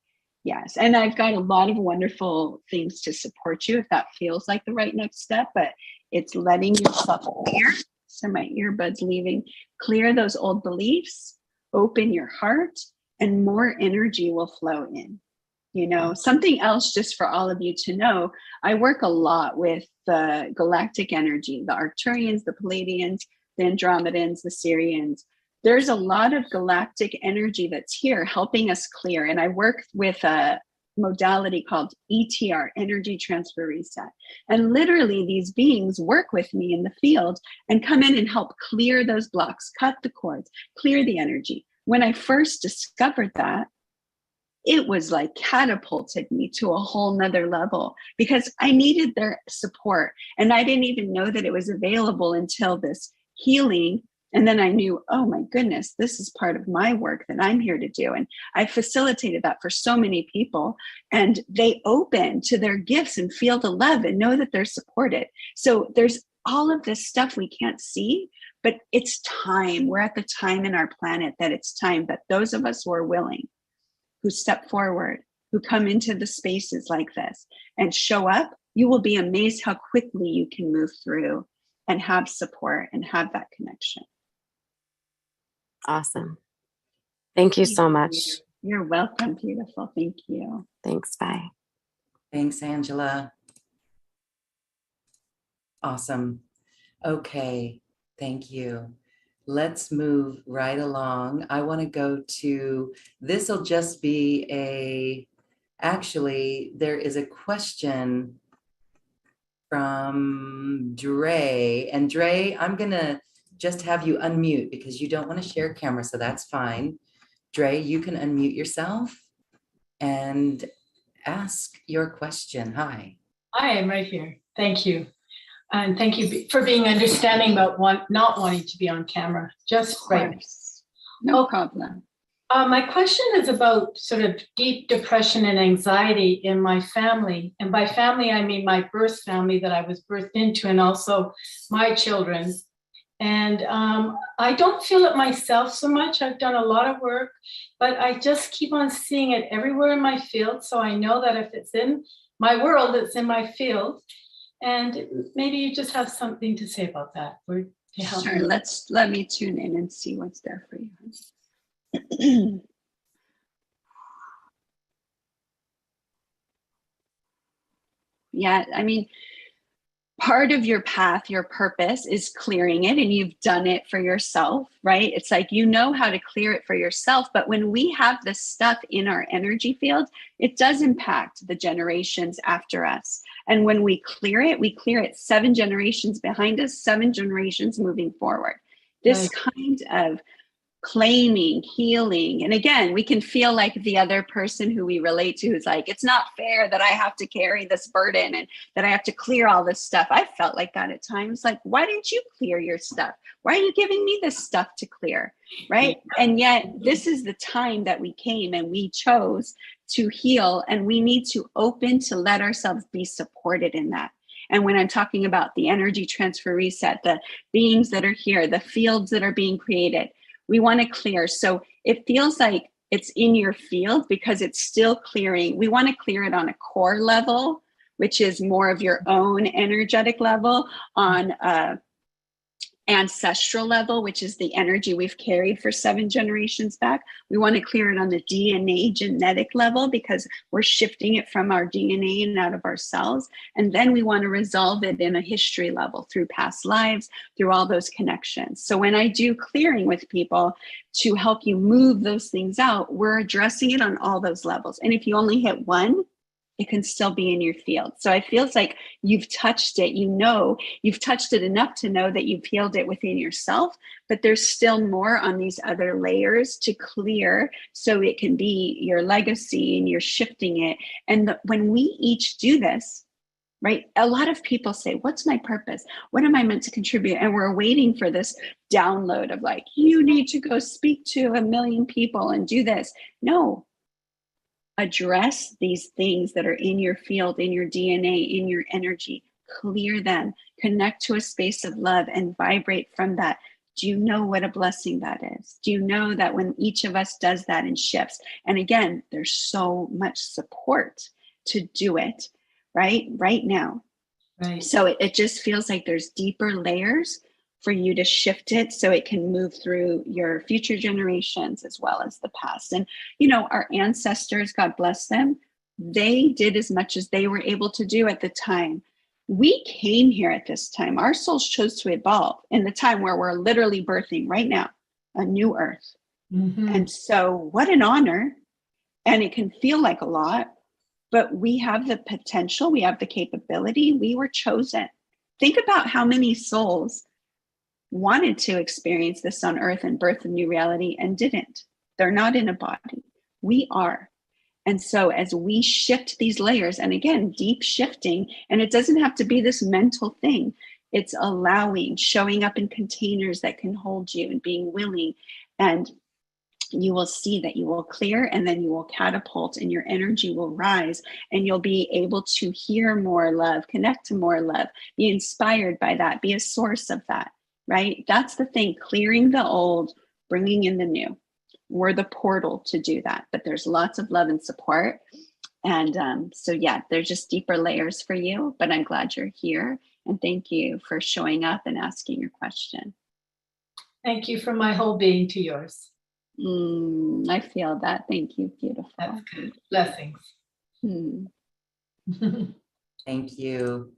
Yes. And I've got a lot of wonderful things to support you if that feels like the right next step, but it's letting yourself clear. So my earbuds leaving, clear those old beliefs, open your heart, and more energy will flow in. Something else just for all of you to know, I work a lot with the galactic energy, the Arcturians, the Palladians, the Andromedans, the Sirians. There's a lot of galactic energy that's here helping us clear. And I work with a modality called ETR, Energy Transfer Reset. And literally these beings work with me in the field and come in and help clear those blocks, cut the cords, clear the energy, when I first discovered that, it was like catapulted me to a whole nother level because I needed their support. And I didn't even know that it was available until this healing. And then I knew, oh my goodness, this is part of my work that I'm here to do. And I facilitated that for so many people, and they open to their gifts and feel the love and know that they're supported. So there's all of this stuff we can't see, but it's time. We're at the time in our planet that it's time that those of us who are willing, who step forward, who come into the spaces like this and show up, you will be amazed how quickly you can move through and have support and have that connection. Awesome. Thank you so much. You're welcome. Beautiful. Thank you. Thanks. Bye. Thanks, Angela. Awesome. Okay. Thank you. Let's move right along. I want to go to, this will just be actually, there is a question from Dre. And Dre, I'm going to just have you unmute because you don't want to share camera, so that's fine. Dre, you can unmute yourself and ask your question. Hi. I am right here. Thank you. And thank you for being understanding about not wanting to be on camera. Just right. No problem. My question is about sort of deep depression and anxiety in my family. And by family, I mean my birth family that I was birthed into, and also my children. And I don't feel it myself so much. I've done a lot of work, but I just keep on seeing it everywhere in my field. So I know that if it's in my world, it's in my field. And maybe you just have something to say about that. Sure, let me tune in and see what's there for you. Yeah, I mean, part of your path, your purpose is clearing it, and you've done it for yourself, right? It's like, you know how to clear it for yourself. But when we have this stuff in our energy field, it does impact the generations after us. And when we clear it 7 generations behind us, 7 generations moving forward. This kind of claiming, healing. And again, we can feel like the other person who we relate to is like, it's not fair that I have to carry this burden and that I have to clear all this stuff. I felt like that at times. Like, why didn't you clear your stuff? Why are you giving me this stuff to clear? Right. And yet this is the time that we came and we chose to heal, and we need to open to let ourselves be supported in that. And when I'm talking about the energy transfer reset, the beings that are here, the fields that are being created, we want to clear. So it feels like it's in your field because it's still clearing. We want to clear it on a core level, which is more of your own energetic level, on a ancestral level, which is the energy we've carried for 7 generations back. We want to clear it on the DNA genetic level because we're shifting it from our DNA and out of our cells. And then we want to resolve it in a history level through past lives, through all those connections. So when I do clearing with people to help you move those things out, we're addressing it on all those levels. And if you only hit one, it can still be in your field. So it feels like you've touched it, you've touched it enough to know that you've healed it within yourself, but there's still more on these other layers to clear so it can be your legacy and you're shifting it. And when we each do this, right, a lot of people say, what's my purpose? What am I meant to contribute? And we're waiting for this download of like, you need to go speak to 1 million people and do this. No. Address these things that are in your field, in your DNA, in your energy, clear them, connect to a space of love and vibrate from that. Do you know what a blessing that is? Do you know that when each of us does that and shifts, and again, there's so much support to do it right now. Right. So it just feels like there's deeper layers for you to shift it so it can move through your future generations as well as the past. And, our ancestors, God bless them, they did as much as they were able to do at the time. We came here at this time. Our souls chose to evolve in the time where we're literally birthing right now, a new earth. Mm-hmm. And so what an honor. And it can feel like a lot, but we have the potential, we have the capability, we were chosen. Think about how many souls wanted to experience this on earth and birth a new reality and didn't. They're not in a body. We are. And so as we shift these layers, and again, deep shifting, and it doesn't have to be this mental thing. It's allowing, showing up in containers that can hold you and being willing. And you will see that you will clear, and then you will catapult, and your energy will rise, and you'll be able to hear more love, connect to more love, be inspired by that, be a source of that, right? That's the thing, clearing the old, bringing in the new. We're the portal to do that, but there's lots of love and support. And so, yeah, there's just deeper layers for you, but I'm glad you're here. And thank you for showing up and asking your question. Thank you from my whole being to yours. I feel that. Thank you. Beautiful. That's good. Blessings. Thank you.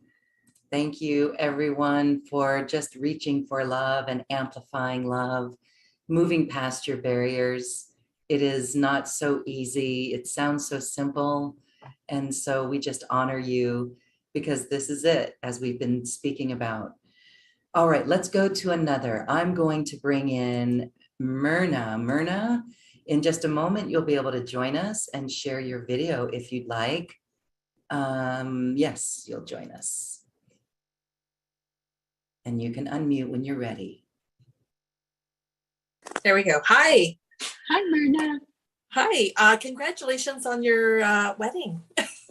Thank you, everyone, for just reaching for love and amplifying love, moving past your barriers. It is not so easy. It sounds so simple. And so we just honor you, because this is it, as we've been speaking about. All right, let's go to another. I'm going to bring in Emunah. Emunah, in just a moment, you'll be able to join us and share your video if you'd like. Yes, you'll join us. And you can unmute when you're ready. There we go. Hi. Hi, Emunah. Hi. Congratulations on your wedding.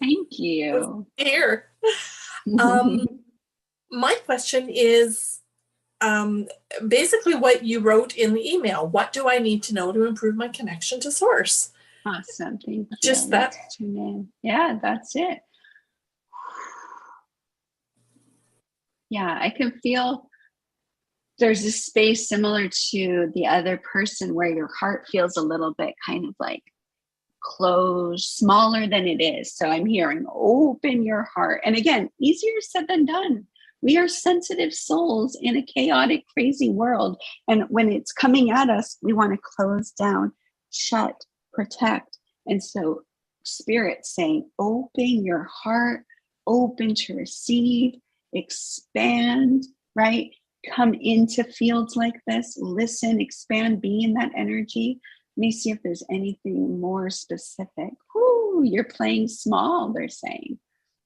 Thank you. Here. My question is basically what you wrote in the email. What do I need to know to improve my connection to Source? Awesome. Thank you. Just that. Let's tune in. Yeah, that's it. Yeah, I can feel there's a space similar to the other person where your heart feels a little bit kind of like closed, smaller than it is. So I'm hearing open your heart. And again, easier said than done. We are sensitive souls in a chaotic, crazy world. And when it's coming at us, we want to close down, shut, protect. And so Spirit saying, open your heart, open to receive, expand, right? Come into fields like this, listen, expand, be in that energy. Let me see if there's anything more specific. Whoo, you're playing small, they're saying.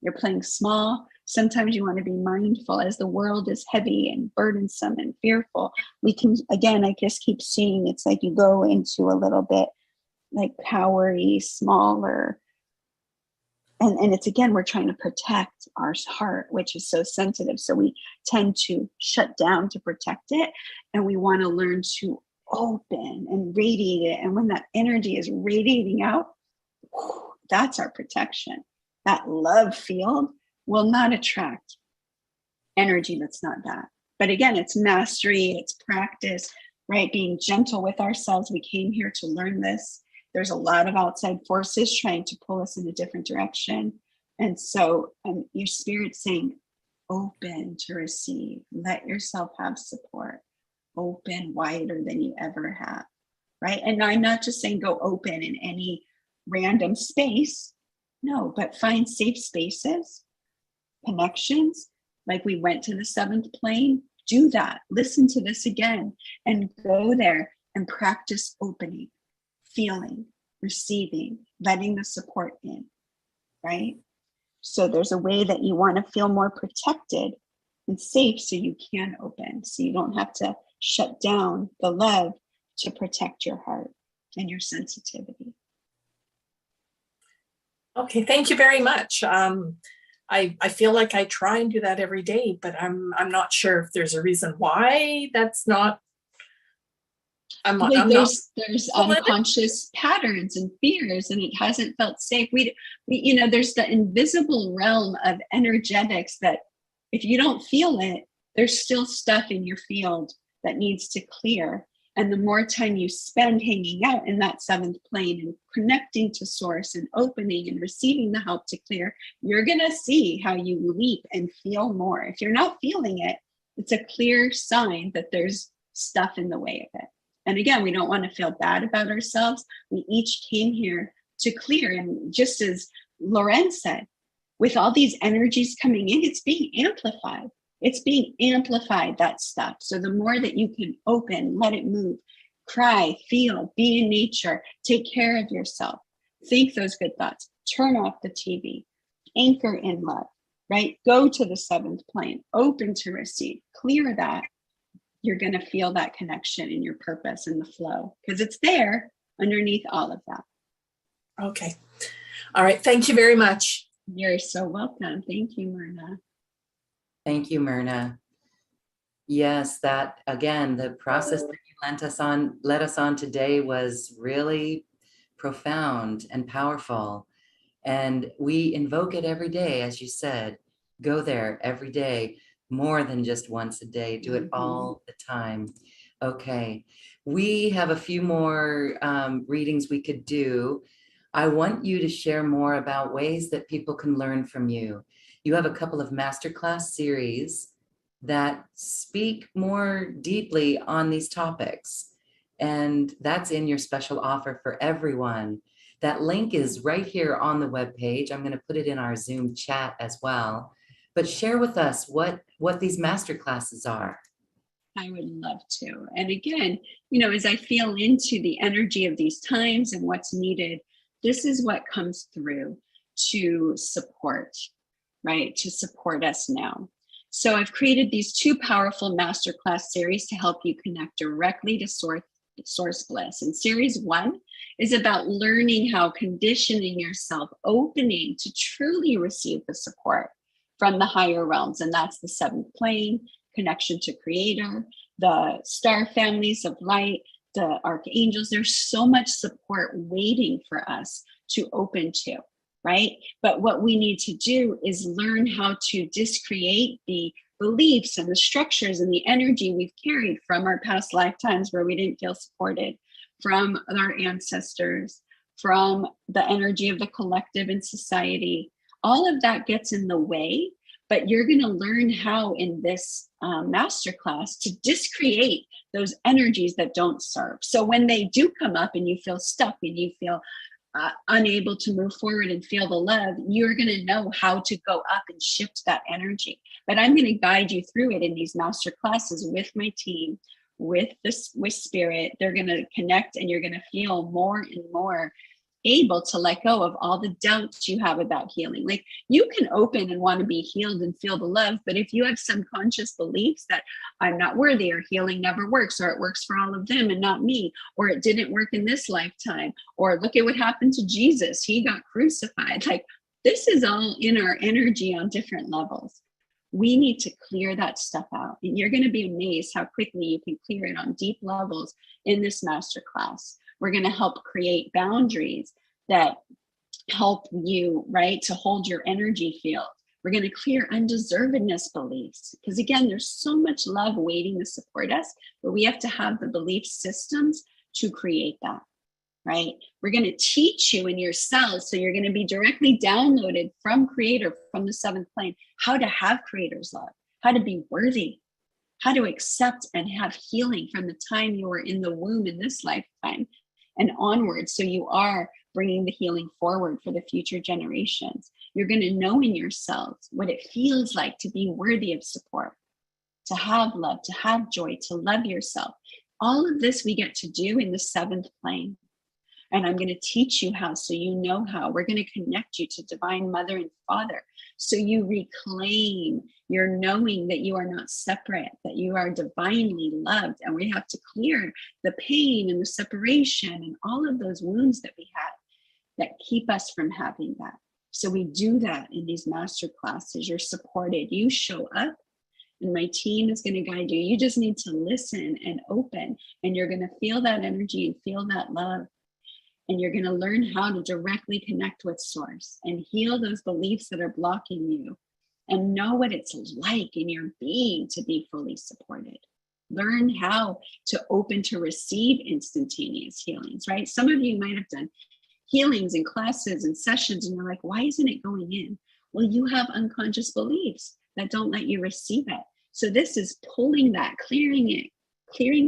You're playing small. Sometimes you want to be mindful as the world is heavy and burdensome and fearful. We can, again, I just keep seeing it's like you go into a little bit like powery, smaller. And it's, again, we're trying to protect our heart, which is so sensitive. So we tend to shut down to protect it. And we want to learn to open and radiate it. And when that energy is radiating out, that's our protection. That love field will not attract energy that's not that. But again, it's mastery, it's practice, right? Being gentle with ourselves. We came here to learn this. There's a lot of outside forces trying to pull us in a different direction. And so your Spirit's saying, open to receive. Let yourself have support. Open wider than you ever have, right? And I'm not just saying go open in any random space. No, but find safe spaces, connections, like we went to the 7th plane. Do that. Listen to this again and go there and practice opening, feeling, receiving, letting the support in, right? So there's a way that you want to feel more protected and safe so you can open, so you don't have to shut down the love to protect your heart and your sensitivity. Okay, thank you very much. I feel like I try and do that every day, but I'm not sure if there's a reason why that's not. There's unconscious patterns and fears, and it hasn't felt safe. We there's the invisible realm of energetics that if you don't feel it, there's still stuff in your field that needs to clear. And the more time you spend hanging out in that 7th plane and connecting to Source and opening and receiving the help to clear, you're going to see how you leap and feel more. If you're not feeling it, it's a clear sign that there's stuff in the way of it. And again, we don't want to feel bad about ourselves. We each came here to clear. And just as Lauren said, with all these energies coming in, it's being amplified. It's being amplified, that stuff. So the more that you can open, let it move, cry, feel, be in nature, take care of yourself, think those good thoughts, turn off the TV, anchor in love, right? Go to the seventh plane, open to receive, clear that. You're going to feel that connection in your purpose and the flow, because it's there underneath all of that. Okay. All right. Thank you very much. You're so welcome. Thank you, Myrna. Thank you, Myrna. Yes, that again, the process that you led us on today was really profound and powerful. And we invoke it every day, as you said. Go there every day, more than just once a day. Do it all the time. Okay, we have a few more readings we could do. I want you to share more about ways that people can learn from you. You have a couple of masterclass series that speak more deeply on these topics. And that's in your special offer for everyone. That link is right here on the webpage. I'm going to put it in our Zoom chat as well. But share with us what these masterclasses are. I would love to. And again, as I feel into the energy of these times and what's needed, this is what comes through to support, right? To support us now. So I've created these two powerful masterclass series to help you connect directly to source bliss. And series 1 is about learning how conditioning yourself, opening to truly receive the support from the higher realms. And that's the seventh plane, connection to creator, the star families of light, the archangels. There's so much support waiting for us to open to. Right? But what we need to do is learn how to discreate the beliefs and the structures and the energy we've carried from our past lifetimes where we didn't feel supported, from our ancestors, from the energy of the collective and society. All of that gets in the way, but you're going to learn how in this masterclass to discreate those energies that don't serve. So when they do come up and you feel stuck and you feel unable to move forward and feel the love, you're going to know how to go up and shift that energy. But I'm going to guide you through it in these master classes with my team, with spirit. They're going to connect, and you're going to feel more and more able to let go of all the doubts you have about healing. Like, you can open and want to be healed and feel the love, but if you have subconscious beliefs that I'm not worthy, or healing never works, or it works for all of them and not me, or it didn't work in this lifetime, or look at what happened to Jesus, he got crucified. Like, this is all in our energy on different levels. We need to clear that stuff out, and you're going to be amazed how quickly you can clear it on deep levels in this masterclass. We're going to help create boundaries that help you, right, to hold your energy field. We're going to clear undeservedness beliefs, because again, there's so much love waiting to support us, but we have to have the belief systems to create that, right? We're going to teach you in your cells, so you're going to be directly downloaded from Creator, from the seventh plane, how to have Creator's love, how to be worthy, how to accept and have healing from the time you were in the womb in this lifetime and onward. So you are bringing the healing forward for the future generations. You're going to know in yourselves what it feels like to be worthy of support, to have love, to have joy, to love yourself. All of this we get to do in the seventh plane. And I'm going to teach you how, so you know how. We're going to connect you to Divine Mother and Father, so you reclaim your knowing that you are not separate, that you are divinely loved. And we have to clear the pain and the separation and all of those wounds that we had that keep us from having that. So we do that in these master classes. You're supported. You show up, and my team is going to guide you. You just need to listen and open, and you're going to feel that energy and feel that love. And you're going to learn how to directly connect with source and heal those beliefs that are blocking you, and know what it's like in your being to be fully supported. Learn how to open to receive instantaneous healings, right? Some of you might have done healings and classes and sessions, and you're like, why isn't it going in? Well, you have unconscious beliefs that don't let you receive it. So this is pulling that, clearing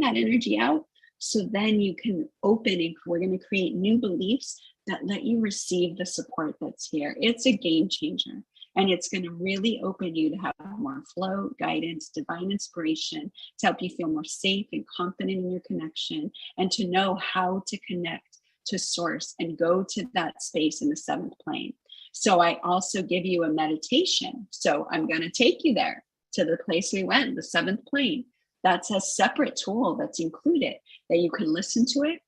that energy out, so then you can open, and we're going to create new beliefs that let you receive the support that's here. It's a game changer. And it's going to really open you to have more flow, guidance, divine inspiration, to help you feel more safe and confident in your connection, and to know how to connect to source and go to that space in the 7th plane. So I also give you a meditation. So I'm going to take you there to the place we went, the 7th plane. That's a separate tool that's included, that you can listen to it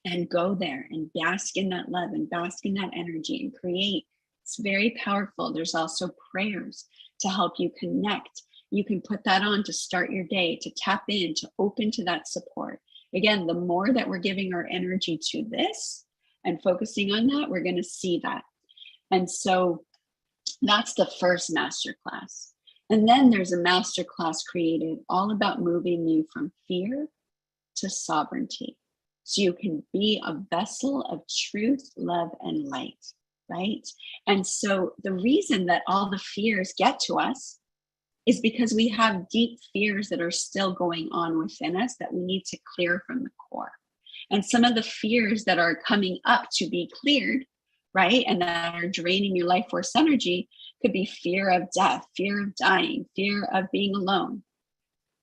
and go there and bask in that love and bask in that energy and create. It's very powerful. There's also prayers to help you connect. You can put that on to start your day, to tap in, to open to that support. Again, the more that we're giving our energy to this and focusing on that, we're going to see that. And so that's the first masterclass. And then there's a masterclass created all about moving you from fear to sovereignty. So you can be a vessel of truth, love, and light, right? And so the reason that all the fears get to us is because we have deep fears that are still going on within us that we need to clear from the core. And some of the fears that are coming up to be cleared, right, and that are draining your life force energy, could be fear of death, fear of dying, fear of being alone,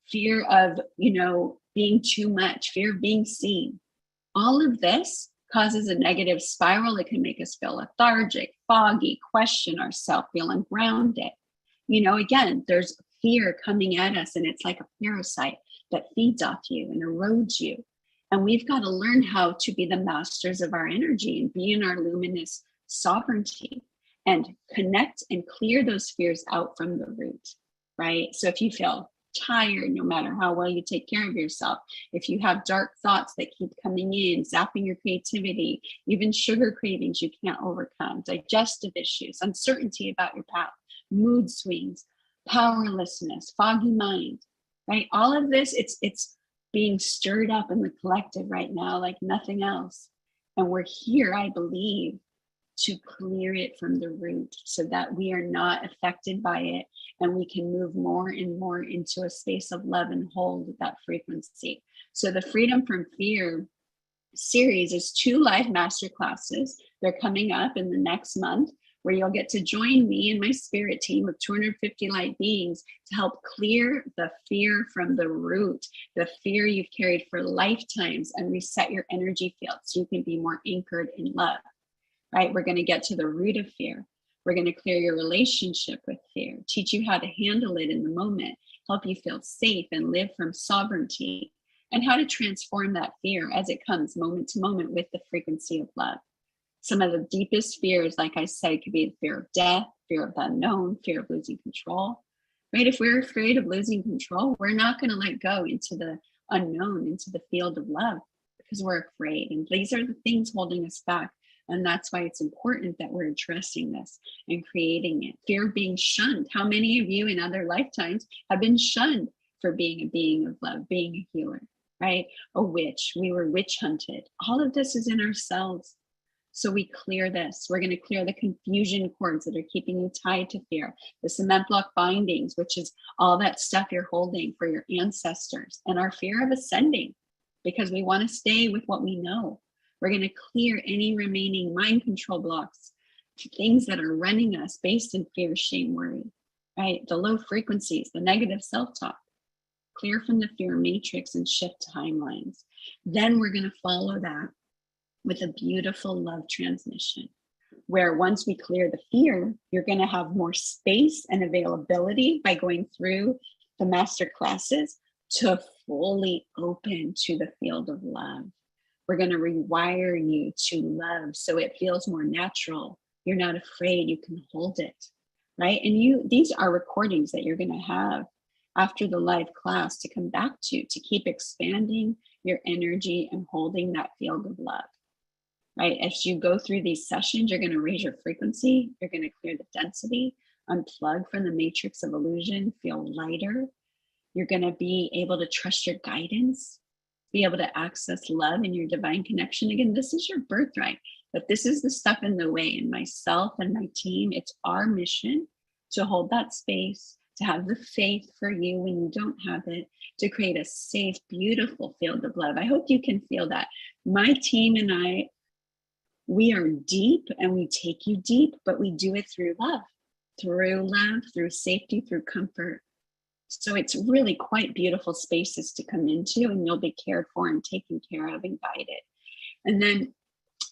fear of, being too much, fear of being seen. All of this causes a negative spiral. It can make us feel lethargic, foggy, question ourselves, feel ungrounded. Again, there's fear coming at us, and it's like a parasite that feeds off you and erodes you. And we've got to learn how to be the masters of our energy and be in our luminous sovereignty and connect and clear those fears out from the root, right? So if you feel tired, no matter how well you take care of yourself, if you have dark thoughts that keep coming in, zapping your creativity, even sugar cravings you can't overcome, digestive issues, uncertainty about your path, mood swings, powerlessness, foggy mind, right? All of this, it's being stirred up in the collective right now like nothing else. And we're here, I believe, to clear it from the root so that we are not affected by it, and we can move more and more into a space of love and hold that frequency. So the Freedom from Fear series is 2 live masterclasses. They're coming up in the next month, where you'll get to join me and my spirit team of 250 light beings to help clear the fear from the root, the fear you've carried for lifetimes, and reset your energy field so you can be more anchored in love. Right? We're going to get to the root of fear. We're going to clear your relationship with fear, teach you how to handle it in the moment, help you feel safe and live from sovereignty, and how to transform that fear as it comes moment to moment with the frequency of love. Some of the deepest fears, like I said, could be the fear of death, fear of the unknown, fear of losing control, right? If we're afraid of losing control, we're not going to let go into the unknown, into the field of love, because we're afraid. And these are the things holding us back. And that's why it's important that we're addressing this and creating it. Fear of being shunned. How many of you in other lifetimes have been shunned for being a being of love, being a healer, right? A witch. We were witch hunted. All of this is in ourselves. So we clear this. We're going to clear the confusion cords that are keeping you tied to fear, the cement block bindings, which is all that stuff you're holding for your ancestors, and our fear of ascending, because we want to stay with what we know. We're going to clear any remaining mind control blocks, things that are running us based in fear, shame, worry, right? The low frequencies, the negative self-talk. Clear from the fear matrix and shift timelines. Then we're going to follow that with a beautiful love transmission, where once we clear the fear, you're going to have more space and availability by going through the master classes to fully open to the field of love. We're going to rewire you to love so it feels more natural. You're not afraid, you can hold it, right? And these are recordings that you're going to have after the live class to come back to keep expanding your energy and holding that field of love, right? As you go through these sessions, you're going to raise your frequency, you're going to clear the density, unplug from the matrix of illusion, feel lighter. You're going to be able to trust your guidance, be able to access love and your divine connection. Again, this is your birthright, but this is the stuff in the way. And myself and my team, it's our mission to hold that space, to have the faith for you when you don't have it, to create a safe, beautiful field of love. I hope you can feel that. My team and I, we are deep and we take you deep, but we do it through love. through love, through safety, through comfort. So it's really quite beautiful spaces to come into, and you'll be cared for and taken care of and guided. And then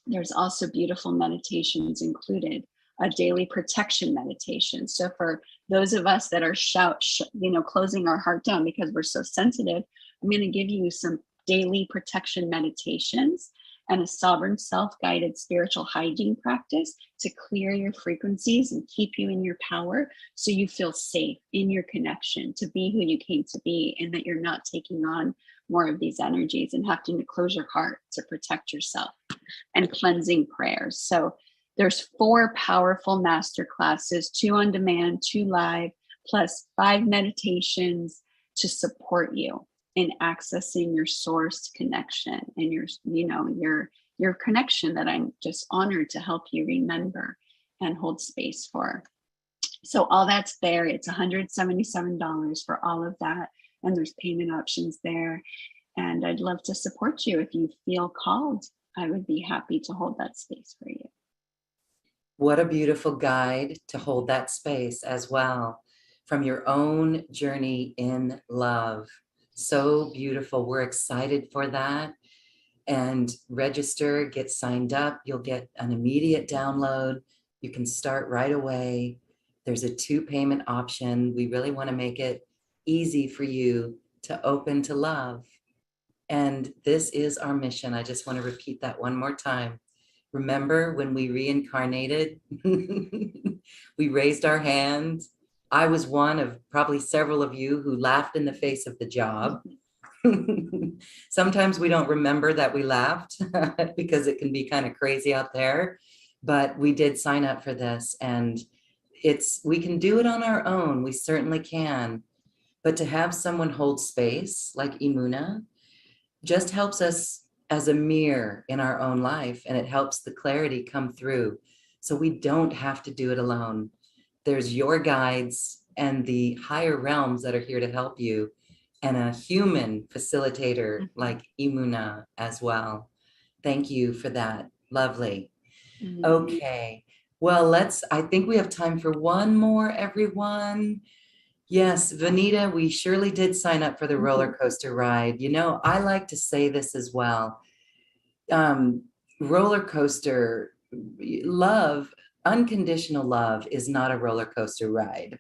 there's also beautiful meditations included, a daily protection meditation. So for those of us that are closing our heart down because we're so sensitive, I'm going to give you some daily protection meditations and a sovereign self-guided spiritual hygiene practice to clear your frequencies and keep you in your power, so you feel safe in your connection to be who you came to be, and that you're not taking on more of these energies and having to close your heart to protect yourself. And cleansing prayers. So there's 4 powerful master classes, 2 on demand, 2 live, plus 5 meditations to support you in accessing your source connection and your connection that I'm just honored to help you remember and hold space for. So all that's there. It's $177 for all of that. And there's payment options there. And I'd love to support you if you feel called. I would be happy to hold that space for you. What a beautiful guide to hold that space as well, from your own journey in love. So beautiful. We're excited for that. And register, get signed up. You'll get an immediate download. You can start right away. There's a 2 payment option. We really want to make it easy for you to open to love. And this is our mission. I just want to repeat that one more time. Remember when we reincarnated, we raised our hands. I was one of probably several of you who laughed in the face of the job. Sometimes we don't remember that we laughed because it can be kind of crazy out there, but we did sign up for this, and we can do it on our own. We certainly can. But to have someone hold space like Emunah just helps us as a mirror in our own life, and it helps the clarity come through. So we don't have to do it alone. There's your guides and the higher realms that are here to help you, and a human facilitator like Emunah as well. Thank you for that. Lovely. Okay. Well, I think we have time for one more, everyone. Yes, Vanita, we surely did sign up for the roller coaster ride. You know, I like to say this as well. Roller coaster love, unconditional love is not a roller coaster ride.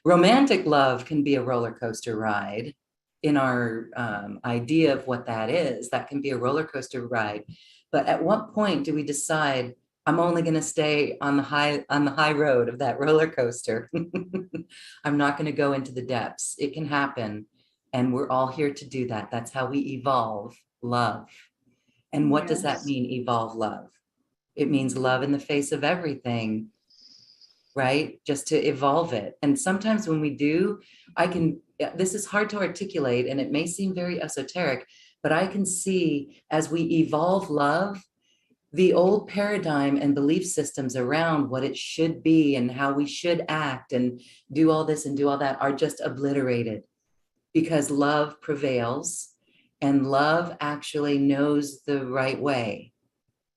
Romantic love can be a roller coaster ride in our idea of what that is. That can be a roller coaster ride. But at what point do we decide I'm only going to stay on the high road of that roller coaster? I'm not going to go into the depths. It can happen. And we're all here to do that. That's how we evolve love. And what does that mean, evolve love? It means love in the face of everything, right? Just to evolve it. And sometimes when we do, this is hard to articulate and it may seem very esoteric, but I can see as we evolve love, the old paradigm and belief systems around what it should be and how we should act and do all this and do all that are just obliterated, because love prevails and love actually knows the right way.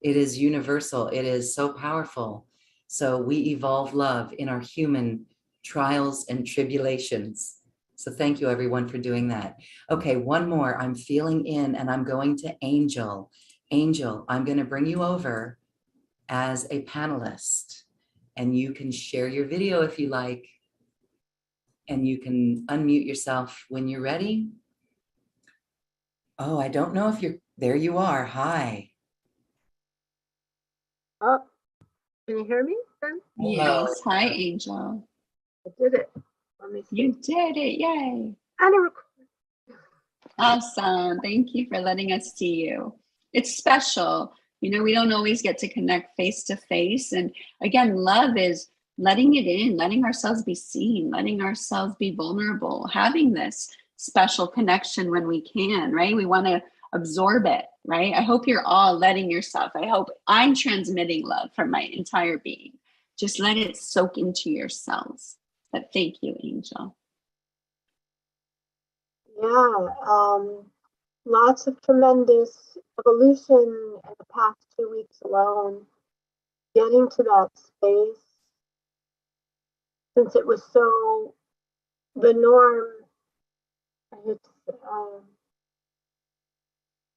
It is universal. It is so powerful. So we evolve love in our human trials and tribulations. So thank you everyone for doing that. Okay, one more. I'm feeling in and I'm going to Angel. Angel, I'm going to bring you over as a panelist, and you can share your video if you like, and you can unmute yourself when you're ready. Oh, I don't know if there you are. Hi. Oh, can you hear me then? Yes. Hi, Angel. I did it. Let me see. You did it. Yay. And a record. Awesome. Thank you for letting us see you. It's special. You know, we don't always get to connect face to face. And again, love is letting it in, letting ourselves be seen, letting ourselves be vulnerable, having this special connection when we can, right? We want to absorb it, right? I hope you're all letting yourself. I hope I'm transmitting love from my entire being. Just let it soak into your cells. But thank you, Angel. Yeah, lots of tremendous evolution in the past 2 weeks alone. Getting to that space since it was so the norm,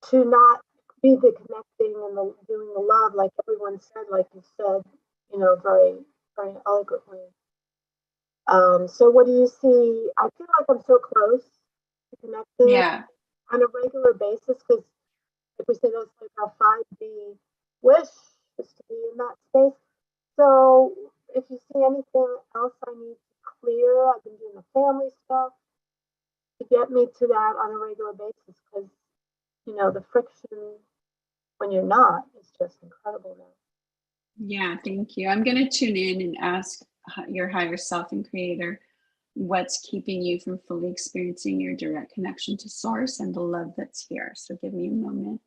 to not be the connecting and the doing the love, like everyone said, like you said, very, very eloquently. So what do you see? I feel like I'm so close to connecting on a regular basis, because if we say that's like our 5D wish is to be in that space. So if you see anything else I need to clear, I've been doing the family stuff to get me to that on a regular basis, because the friction when you're not is just incredible now. Yeah, thank you. I'm going to tune in and ask your higher self and creator what's keeping you from fully experiencing your direct connection to source and the love that's here. So give me a moment.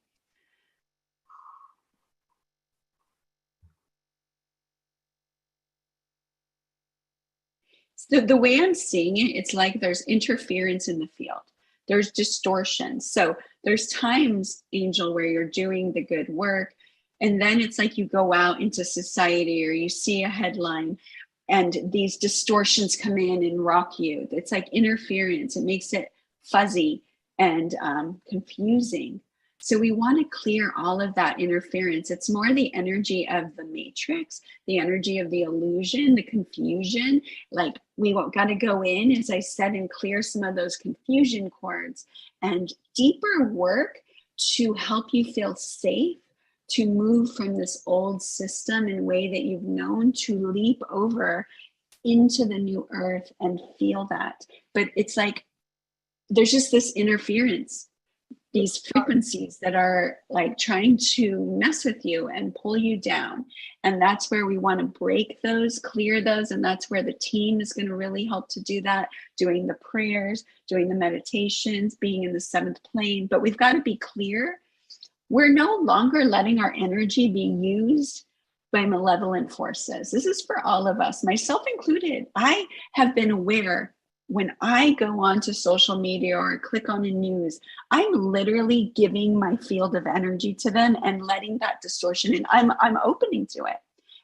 So the way I'm seeing it, it's like there's interference in the field. There's distortion. So there's times, Angel, where you're doing the good work, and then it's like you go out into society or you see a headline and these distortions come in and rock you. It's like interference. It makes it fuzzy and confusing. So we want to clear all of that interference. It's more the energy of the matrix, the energy of the illusion, the confusion. Like we got to go in, as I said, and clear some of those confusion cords, and deeper work to help you feel safe, to move from this old system in a way that you've known, to leap over into the new earth and feel that. But it's like there's just this interference, these frequencies that are like trying to mess with you and pull you down. And that's where we want to break those, clear those. And that's where the team is going to really help to do that, doing the prayers, doing the meditations, being in the 7th plane. But we've got to be clear. We're no longer letting our energy be used by malevolent forces. This is for all of us, myself included. I have been aware when I go onto social media or click on the news, I'm literally giving my field of energy to them and letting that distortion in. I'm opening to it.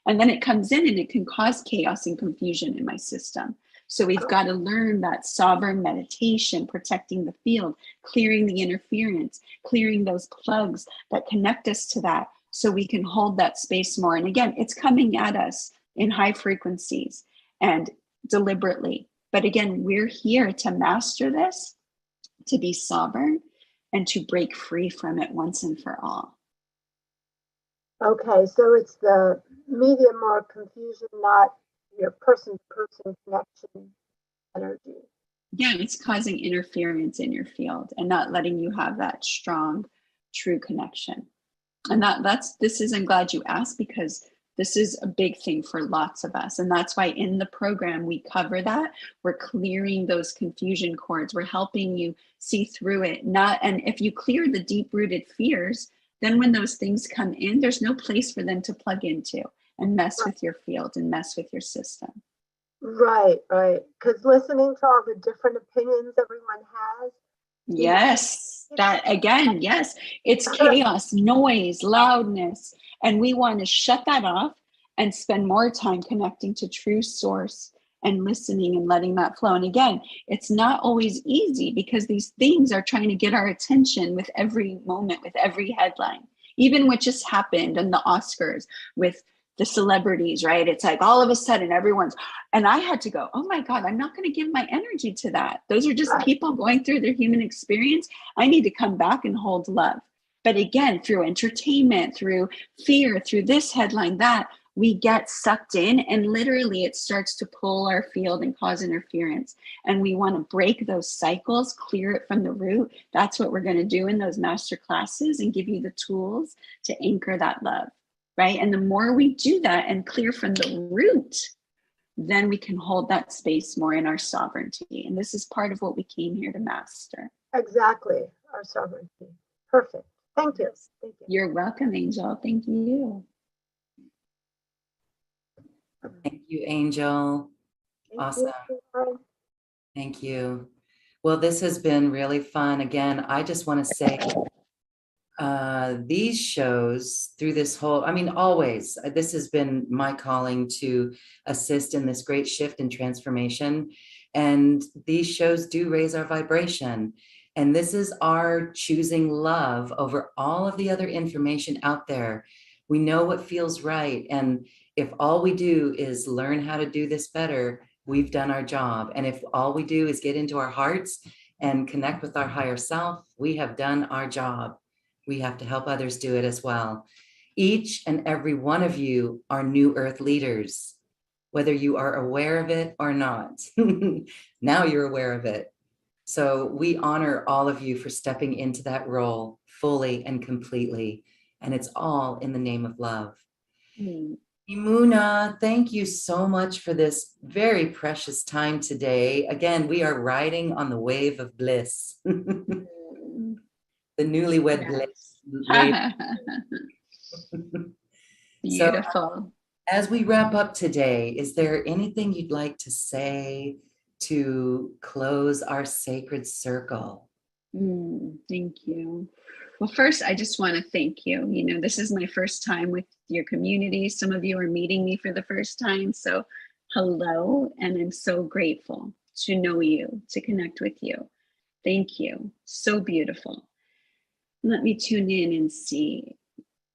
And then it comes in and it can cause chaos and confusion in my system. So we've got to learn that sovereign meditation, protecting the field, clearing the interference, clearing those plugs that connect us to that, so we can hold that space more. And again, it's coming at us in high frequencies and deliberately. But again, we're here to master this, to be sovereign, and to break free from it once and for all. Okay, so it's the medium or confusion, not your person-to-person connection energy. Yeah, it's causing interference in your field and not letting you have that strong, true connection. And I'm glad you asked, because this is a big thing for lots of us. And that's why in the program, we cover that. We're clearing those confusion cords. We're helping you see through it. And if you clear the deep-rooted fears, then when those things come in, there's no place for them to plug into and mess with your field and mess with your system. Right. Because listening to all the different opinions everyone has. Yes, that again, yes, it's chaos, noise, loudness. And we want to shut that off and spend more time connecting to true source and listening and letting that flow. And again, it's not always easy, because these things are trying to get our attention with every moment, with every headline, even what just happened in the Oscars with the celebrities, right? It's like all of a sudden and I had to go, oh my God, I'm not going to give my energy to that. Those are just people going through their human experience. I need to come back and hold love. But again, through entertainment, through fear, through this headline, that, we get sucked in, and literally it starts to pull our field and cause interference. And we want to break those cycles, clear it from the root. That's what we're going to do in those master classes, and give you the tools to anchor that love, right? And the more we do that and clear from the root, then we can hold that space more in our sovereignty. And this is part of what we came here to master. Exactly, our sovereignty. Perfect. Thank you. Thank you. You're welcome, Angel. Thank you. Thank you, Angel. Awesome. Thank you. Well, this has been really fun. Again, I just want to say these shows through this whole, I mean, always, this has been my calling to assist in this great shift and transformation. And these shows do raise our vibration. And this is our choosing love over all of the other information out there. We know what feels right. And if all we do is learn how to do this better, we've done our job. And if all we do is get into our hearts and connect with our higher self, we have done our job. We have to help others do it as well. Each and every one of you are new earth leaders, whether you are aware of it or not. Now you're aware of it. So we honor all of you for stepping into that role fully and completely. And it's all in the name of love. Emunah, thank you so much for this very precious time today. Again, we are riding on the wave of bliss. The newlywed bliss. Beautiful. So, as we wrap up today, is there anything you'd like to say to close our sacred circle? Thank you. Well, first, I just want to thank you. You know, this is my first time with your community. Some of you are meeting me for the first time. So hello, and I'm so grateful to know you, to connect with you. Thank you. So beautiful. Let me tune in and see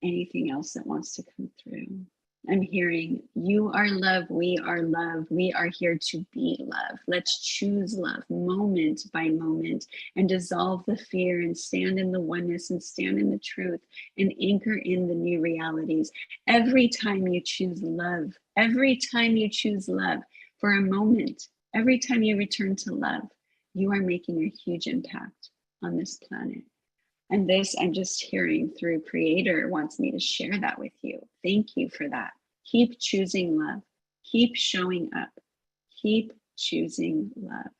anything else that wants to come through. I'm hearing you are love, we are love, we are here to be love. Let's choose love moment by moment and dissolve the fear and stand in the oneness and stand in the truth and anchor in the new realities. Every time you choose love for a moment, every time you return to love, you are making a huge impact on this planet. And this, I'm just hearing through Creator wants me to share that with you. Thank you for that. Keep choosing love. Keep showing up. Keep choosing love.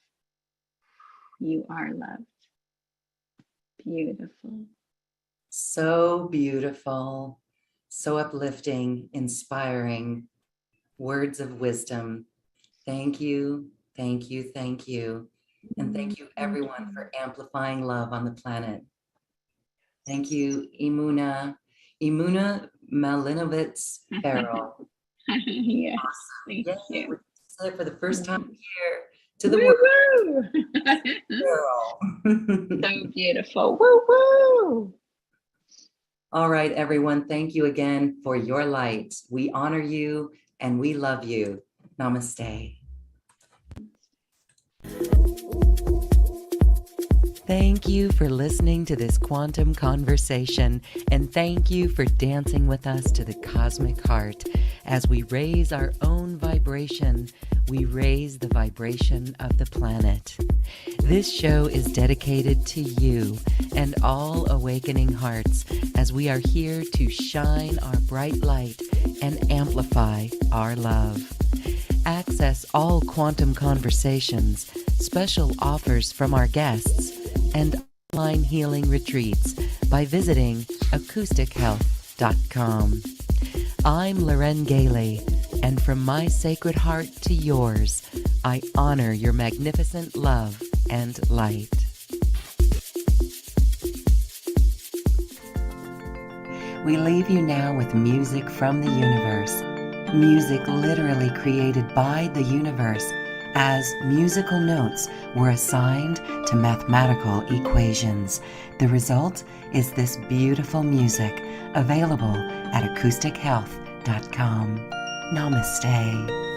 You are loved. Beautiful. So beautiful. So uplifting, inspiring. Words of wisdom. Thank you. Thank you. Thank you. And thank you everyone for amplifying love on the planet. Thank you, Emunah. Emunah Malivonitz Farrell. Yes, Awesome. thank you. We said it for the first time here to the world. Farrell. So beautiful. Woo woo. All right, everyone. Thank you again for your light. We honor you and we love you. Namaste. Thank you for listening to this quantum conversation, and thank you for dancing with us to the cosmic heart. As we raise our own vibration, we raise the vibration of the planet. This show is dedicated to you and all awakening hearts, as we are here to shine our bright light and amplify our love. Access all quantum conversations, special offers from our guests, and online healing retreats by visiting acoustichealth.com. I'm Loren Gailey, and from my sacred heart to yours, I honor your magnificent love and light. We leave you now with music from the universe. Music literally created by the universe, as musical notes were assigned to mathematical equations. The result is this beautiful music available at acoustichealth.com. Namaste.